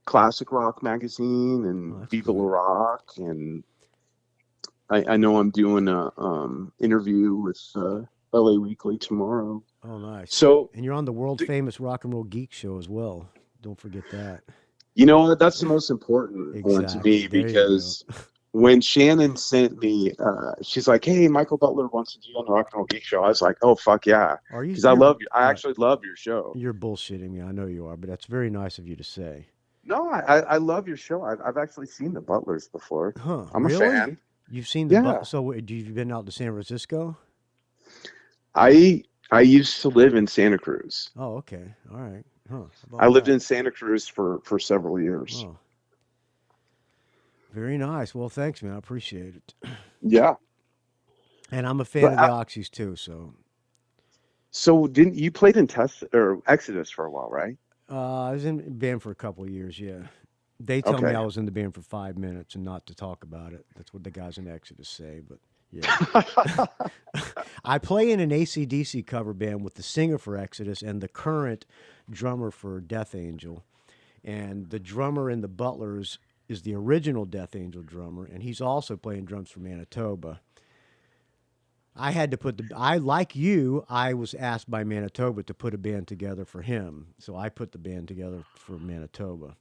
Classic Rock magazine and Viva La Rock, and I know I'm doing a interview with LA Weekly tomorrow. Oh, nice. So, and you're on the world famous Rock and Roll Geek show as well. Don't forget that. That's the most important one to me, There because when Shannon sent me, she's like, "Hey, Michael Butler wants to do you on the Rock and Roll Geek show." I was like, "Oh fuck yeah!" Are you? Because I actually love your show. You're bullshitting me. I know you are, but that's very nice of you to say. No, I love your show. I've actually seen the Butlers before. Huh? I'm really? a fan. You've seen the Yeah. So you've been out to San Francisco? I used to live in Santa Cruz. Oh, okay. All right. Huh. I lived in Santa Cruz for several years. Oh. Very nice. Well, thanks, man. I appreciate it. Yeah. And I'm a fan of the Oxys too. So didn't you played in Exodus for a while, right? I was in the band for a couple of years. Yeah. They tell me I was in the band for 5 minutes and not to talk about it. That's what the guys in Exodus say. But yeah. I play in an AC/DC cover band with the singer for Exodus and the current drummer for Death Angel. And the drummer in the Butlers is the original Death Angel drummer, and he's also playing drums for Manitoba. I had to I was asked by Manitoba to put a band together for him. So I put the band together for Manitoba.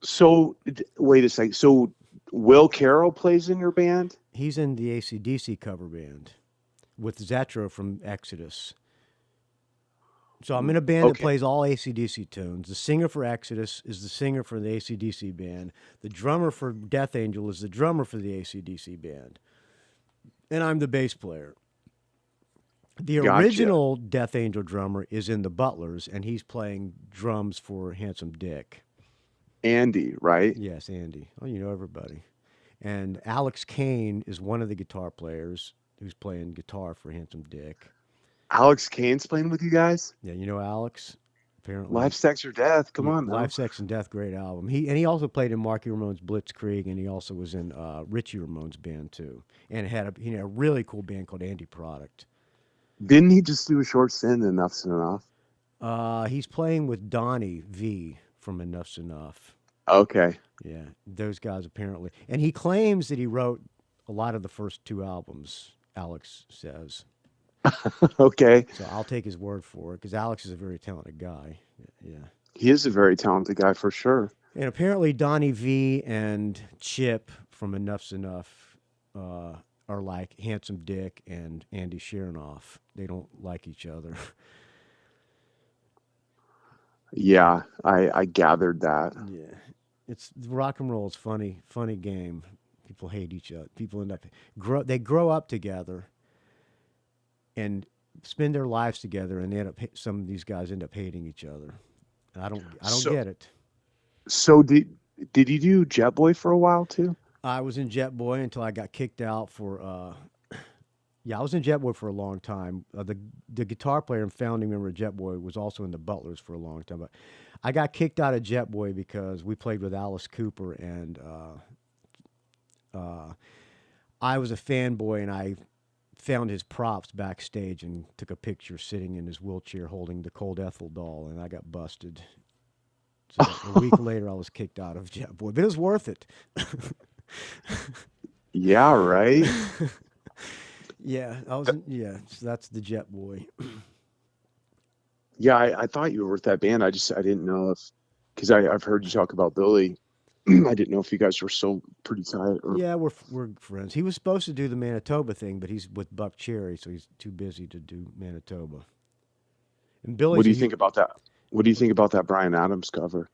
So, wait a second. So, Will Carroll plays in your band? He's in the AC/DC cover band with Zetro from Exodus. So I'm in a band that plays all AC/DC tunes. The singer for Exodus is the singer for the AC/DC band. The drummer for Death Angel is the drummer for the AC/DC band. And I'm the bass player. The original Death Angel drummer is in the Butlers, and he's playing drums for Handsome Dick. Andy, right? Yes, Andy. Oh, you know everybody. And Alex Kane is one of the guitar players who's playing guitar for Handsome Dick. Alex Kane's playing with you guys? Yeah, you know Alex? Apparently. Life, Sex, or Death. Come on, Life, Sex, and Death, great album. He also played in Marky Ramone's Blitzkrieg, and he also was in Richie Ramone's band too. And he had a really cool band called Anti Product. Didn't he just do a short stint in Enough's Enough? He's playing with Donnie V from Enough's Enough. Okay. Yeah, those guys apparently. And he claims that he wrote a lot of the first two albums, Alex says. Okay. So I'll take his word for it, because Alex is a very talented guy. Yeah. He is a very talented guy for sure. And apparently Donnie V and Chip from Enough's Enough are like Handsome Dick and Andy Shernoff. They don't like each other. Yeah, I gathered that. Yeah, it's rock and roll is funny game. People hate each other. People end up they grow up together and spend their lives together, and they end up some of these guys end up hating each other. I don't So get it. so did you do Jet Boy for a while too? I was in Jet Boy until I got kicked out for. Yeah, I was in Jet Boy for a long time. The guitar player and founding member of Jet Boy was also in the Butlers for a long time. But I got kicked out of Jet Boy because we played with Alice Cooper, and I was a fanboy, and I found his props backstage and took a picture sitting in his wheelchair holding the Cold Ethel doll, and I got busted. So a week later, I was kicked out of Jet Boy, but it was worth it. Yeah, right. Yeah, yeah, so that's the Jet Boy. Yeah, I thought you were with that band. I didn't know if, because I've heard you talk about Billy. I didn't know if you guys were still pretty tight. Or... Yeah, we're friends. He was supposed to do the Manitoba thing, but he's with Buck Cherry, so he's too busy to do Manitoba. And Billy, what do you think about that? What do you think about that Bryan Adams cover?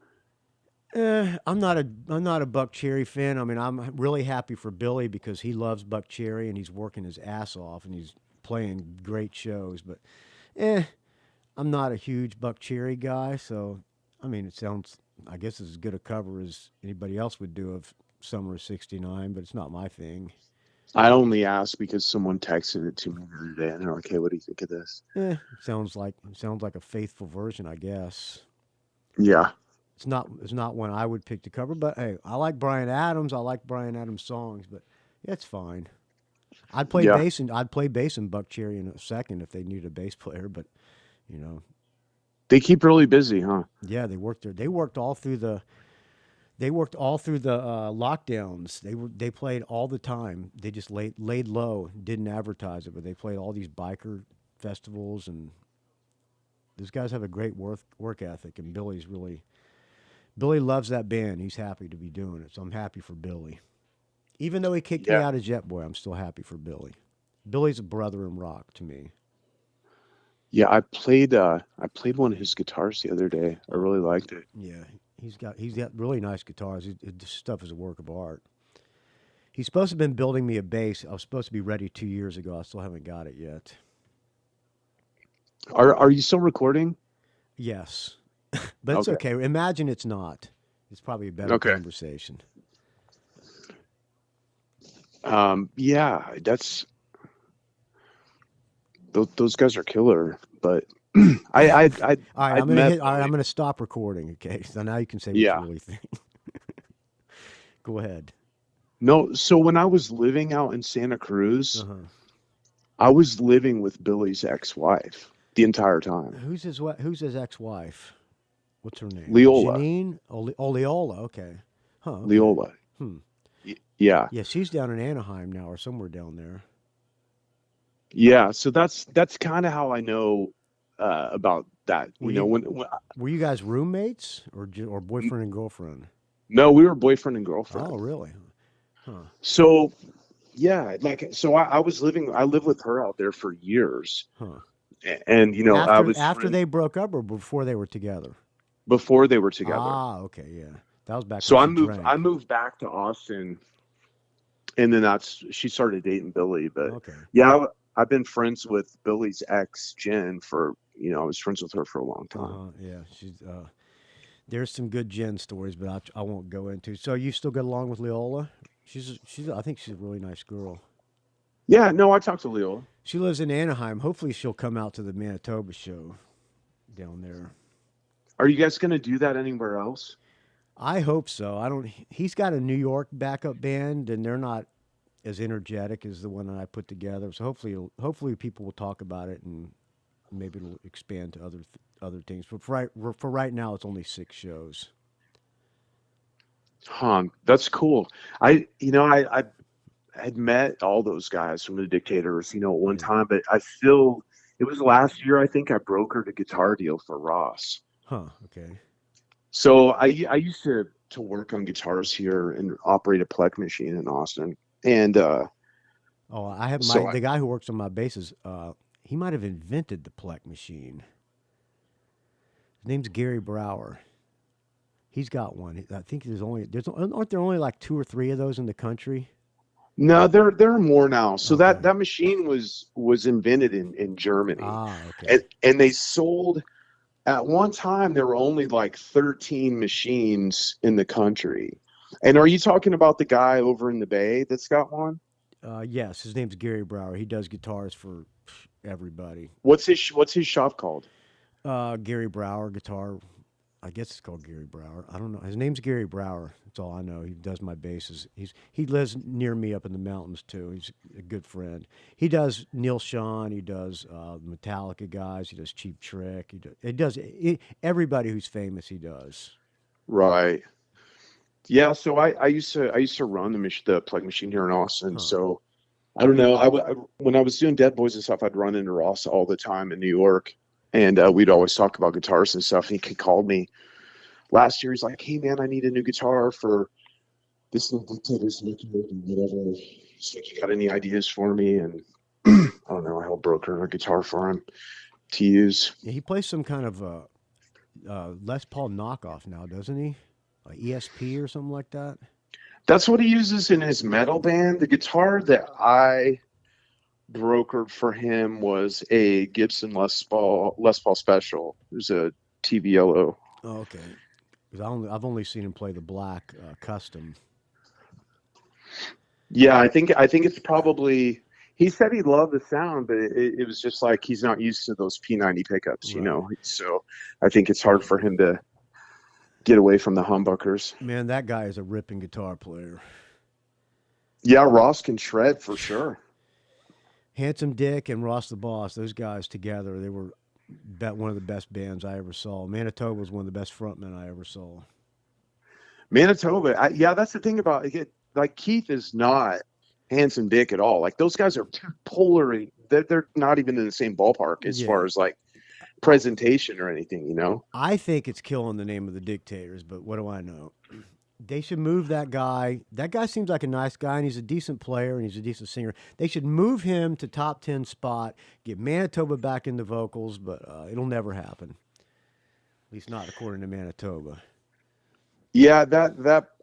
I'm not a Buck Cherry fan. I mean, I'm really happy for Billy because he loves Buck Cherry and he's working his ass off and he's playing great shows. But, I'm not a huge Buck Cherry guy. So, I mean, it sounds, I guess, as good a cover as anybody else would do of Summer of '69, but it's not my thing. I only asked because someone texted it to me the other day, and they're like, "Hey, what do you think of this?" It sounds like a faithful version, I guess. Yeah. It's not one I would pick to cover, but hey, I like Bryan Adams. I like Bryan Adams songs, but it's fine. I'd play bass in Buck Cherry in a second if they needed a bass player, but you know, they keep really busy, huh? Yeah, they worked all through the lockdowns. They played all the time. They just laid low, didn't advertise it, but they played all these biker festivals, and those guys have a great work ethic. And Billy loves that band. He's happy to be doing it, so I'm happy for Billy. Even though he kicked me out of Jet Boy, I'm still happy for Billy. Billy's a brother in rock to me. Yeah, I played one of his guitars the other day. I really liked it. Yeah, he's got really nice guitars. This stuff is a work of art. He's supposed to have been building me a bass. I was supposed to be ready 2 years ago. I still haven't got it yet. Are you still recording? Yes. But it's okay. Imagine it's not. It's probably a better conversation. Yeah, those guys are killer. But I'm gonna stop recording. Okay, so now you can say what you really think. Go ahead. No, so when I was living out in Santa Cruz, I was living with Billy's ex-wife the entire time. Who's his ex-wife? What's her name? Leola. Janine? Leola, okay. Huh. Okay. Leola. Yeah. Yeah, she's down in Anaheim now or somewhere down there. Yeah, so that's kind of how I know about that. When were you guys roommates or boyfriend and girlfriend? No, we were boyfriend and girlfriend. Oh, really? Huh. So, yeah, I lived with her out there for years. Huh. And after they broke up or before they were together? Before they were together. Ah, okay, yeah. That was back. So I moved back to Austin, and then she started dating Billy. But yeah, I've been friends with Billy's ex Jen for I was friends with her for a long time. Yeah, she's there's some good Jen stories, but I won't go into. So you still get along with Leola? I think she's a really nice girl. Yeah, no, I talked to Leola. She lives in Anaheim. Hopefully she'll come out to the Manitoba show down there. Are you guys going to do that anywhere else? I hope so. He's got a New York backup band, and they're not as energetic as the one that I put together. So hopefully people will talk about it, and maybe it'll expand to other things. But for right now, it's only 6 shows. Huh, that's cool. I had met all those guys from the Dictators, at one time, but it was last year, I think I brokered a guitar deal for Ross. Huh, okay. So I used to work on guitars here and operate a Plek machine in Austin. And I have the guy who works on my basses, he might have invented the Plek machine. His name's Gary Brower. He's got one. I think aren't there only like 2 or 3 of those in the country? No, there are more now. So Okay. that machine was invented in Germany. Okay. And they sold at one time there were only like 13 machines in the country. And are you talking about the guy over in the Bay that's got one? Yes, his name's Gary Brower. He does guitars for everybody. What's his shop called? Gary Brower Guitar. I guess it's called Gary Brower. I don't know. His name's Gary Brower. That's all I know. He does my basses. He lives near me up in the mountains too. He's a good friend. He does Neil Sean. He does Metallica guys. He does Cheap Trick. He does everybody who's famous. He does. Right. Yeah. So I used to run the plug machine here in Austin. Huh. So I don't know. When I was doing Dead Boys and stuff, I'd run into Ross all the time in New York. And we'd always talk about guitars and stuff. And he called me last year. He's like, "Hey, man, I need a new guitar for this new Dictator's making or whatever. He's like, you got any ideas for me?" And I don't know. I helped broker a guitar for him to use. Yeah, he plays some kind of Les Paul knockoff now, doesn't he? Like ESP or something like that. That's what he uses in his metal band. The guitar that I brokered for him was a Gibson Les Paul Special. It was a TV yellow. Oh, okay. Because I've only seen him play the black custom. Yeah, I think it's probably. He said he loved the sound, but it was just like he's not used to those P90 pickups, you know. So I think it's hard for him to get away from the humbuckers. Man, that guy is a ripping guitar player. Yeah, Ross can shred for sure. Handsome Dick and Ross the Boss, those guys together, they were one of the best bands I ever saw. Manitoba was one of the best frontmen I ever saw. Manitoba, that's the thing about it. Like Keith is not Handsome Dick at all. Like those guys are polar. They're not even in the same ballpark as far as like presentation or anything, you know. I think it's killing the name of the Dictators, but what do I know? They should move that guy. That guy seems like a nice guy, and he's a decent player, and he's a decent singer. They should move him to top 10 spot, get Manitoba back into vocals, but it'll never happen. At least not according to Manitoba. Yeah,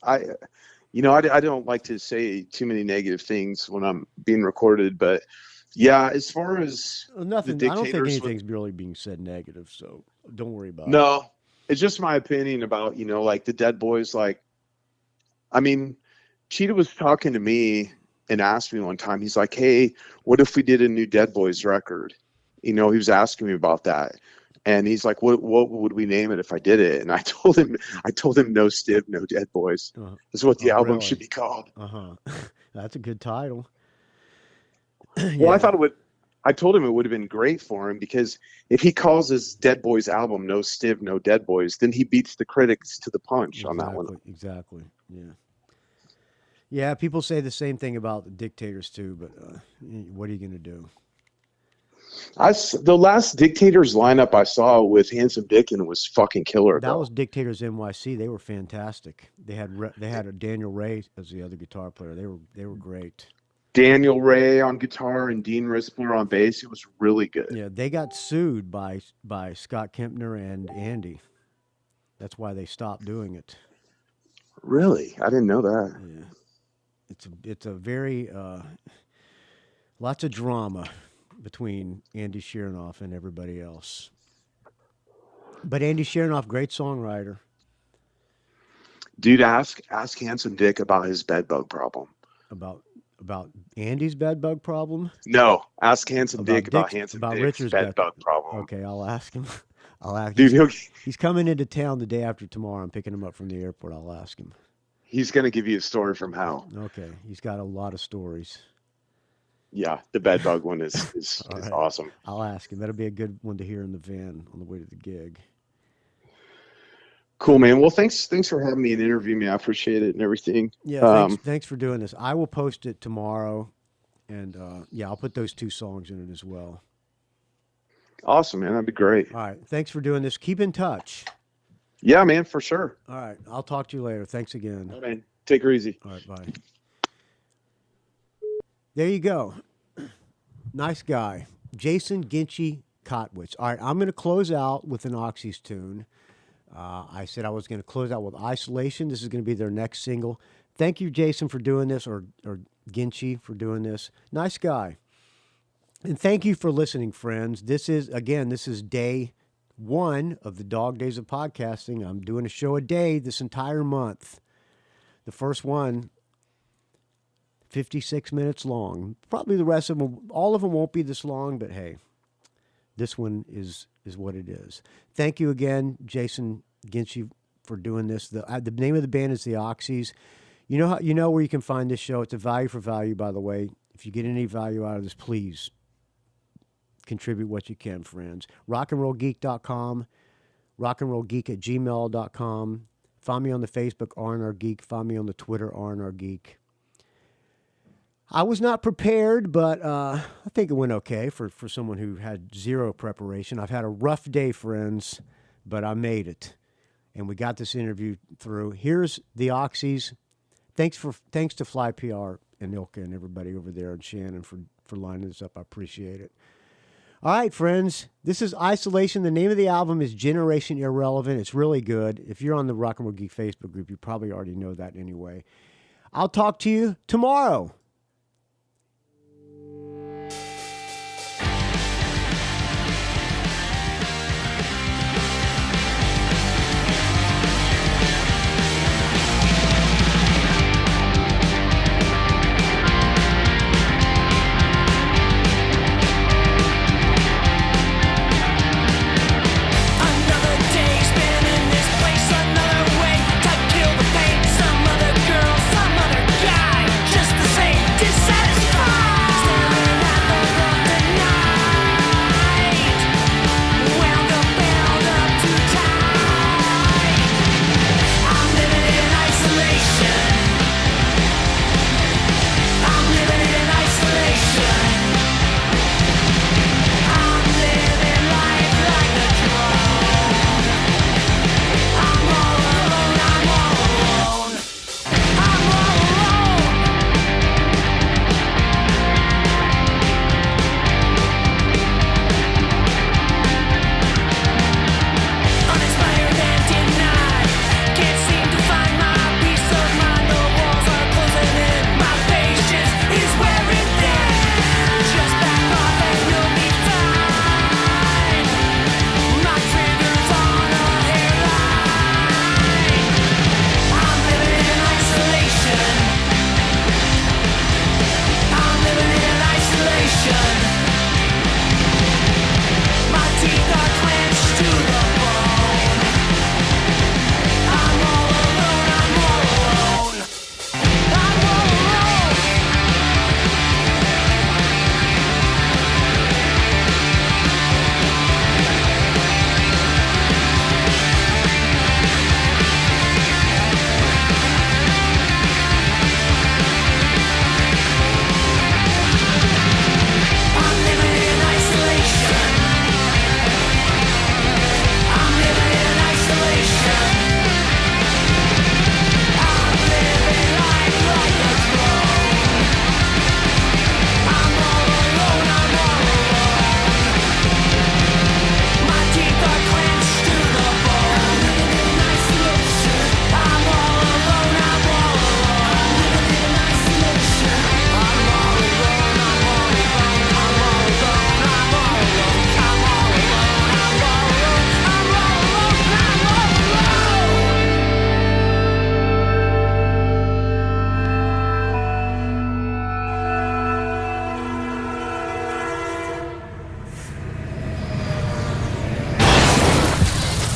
I don't like to say too many negative things when I'm being recorded, but yeah, as far as nothing, I don't think anything's really being said negative, so don't worry about it. No, it's just my opinion about, like the Dead Boys. Like, I mean, Cheetah was talking to me and asked me one time, he's like, "Hey, what if we did a new Dead Boys record?" He was asking me about that. And he's like, what would we name it if I did it? And I told him, "No Stiv, No Dead Boys." That's what the album should be called. That's a good title. Well, I told him it would have been great for him, because if he calls his Dead Boys album "No Stiv, No Dead Boys," then he beats the critics to the punch on that one. Exactly. Yeah. Yeah, people say the same thing about the Dictators too, but what are you going to do? The last Dictators lineup I saw with Handsome Dick and was fucking killer. That was Dictators NYC. They were fantastic. They had a Daniel Ray as the other guitar player. They were great. Daniel Ray on guitar and Dean Rispler on bass. It was really good. Yeah, they got sued by Scott Kempner and Andy. That's why they stopped doing it. Really? I didn't know that. Yeah. It's a very lots of drama between Andy Sheeranoff and everybody else. But Andy Sheeranoff, great songwriter. Dude, ask Handsome Dick about his bedbug problem. About Andy's bedbug problem? No, ask Handsome Dick about Dick's Richard's bedbug problem. Okay, I'll ask him. Dude, he's coming into town the day after tomorrow. I'm picking him up from the airport. I'll ask him. He's going to give you a story from hell. Okay, he's got a lot of stories. Yeah, the bedbug one is right. Awesome. I'll ask him. That'll be a good one to hear in the van on the way to the gig. Cool, man. Well, thanks for having me and interviewing me. I appreciate it and everything. Yeah, thanks for doing this. I will post it tomorrow, and I'll put those 2 songs in it as well. Awesome, man. That'd be great. All right, thanks for doing this. Keep in touch. Yeah, man, for sure. All right, I'll talk to you later. Thanks again. All right, man. Take her easy. All right, bye. There you go. Nice guy. Jason Ginchy Kottwitz. All right, I'm going to close out with an Oxys tune. I said I was going to close out with Isolation. This is going to be their next single. Thank you, Jason, for doing this, or Ginchy for doing this. Nice guy. And thank you for listening, friends. This is day 1 of the Dog Days of Podcasting. I'm doing a show a day this entire month. The first one, 56 minutes long. Probably the rest of them, all of them won't be this long, but hey, this one is what it is. Thank you again, Jason Ginchy, for doing this. The name of the band is the Oxys. You know where you can find this show. It's a value for value, by the way. If you get any value out of this, please contribute what you can, friends. rockandrollgeek.com, rockandrollgeek@gmail.com. Find me on the Facebook, R&R Geek. Find me on the Twitter, R&R Geek. I was not prepared, but I think it went okay for someone who had zero preparation. I've had a rough day, friends, but I made it. And we got this interview through. Here's the Oxys. Thanks to Fly PR and Ilka and everybody over there and Shannon for lining this up. I appreciate it. All right, friends, this is Isolation. The name of the album is Generation Irrelevant. It's really good. If you're on the Rock and Roll Geek Facebook group, you probably already know that anyway. I'll talk to you tomorrow.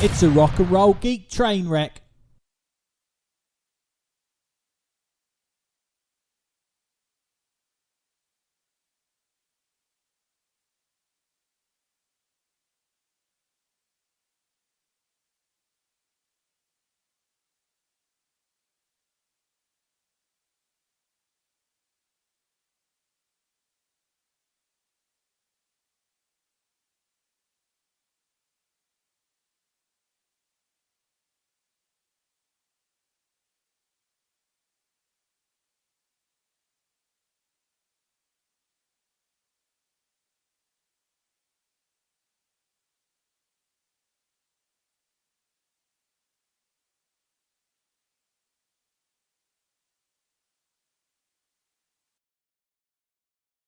It's a rock and roll geek train wreck.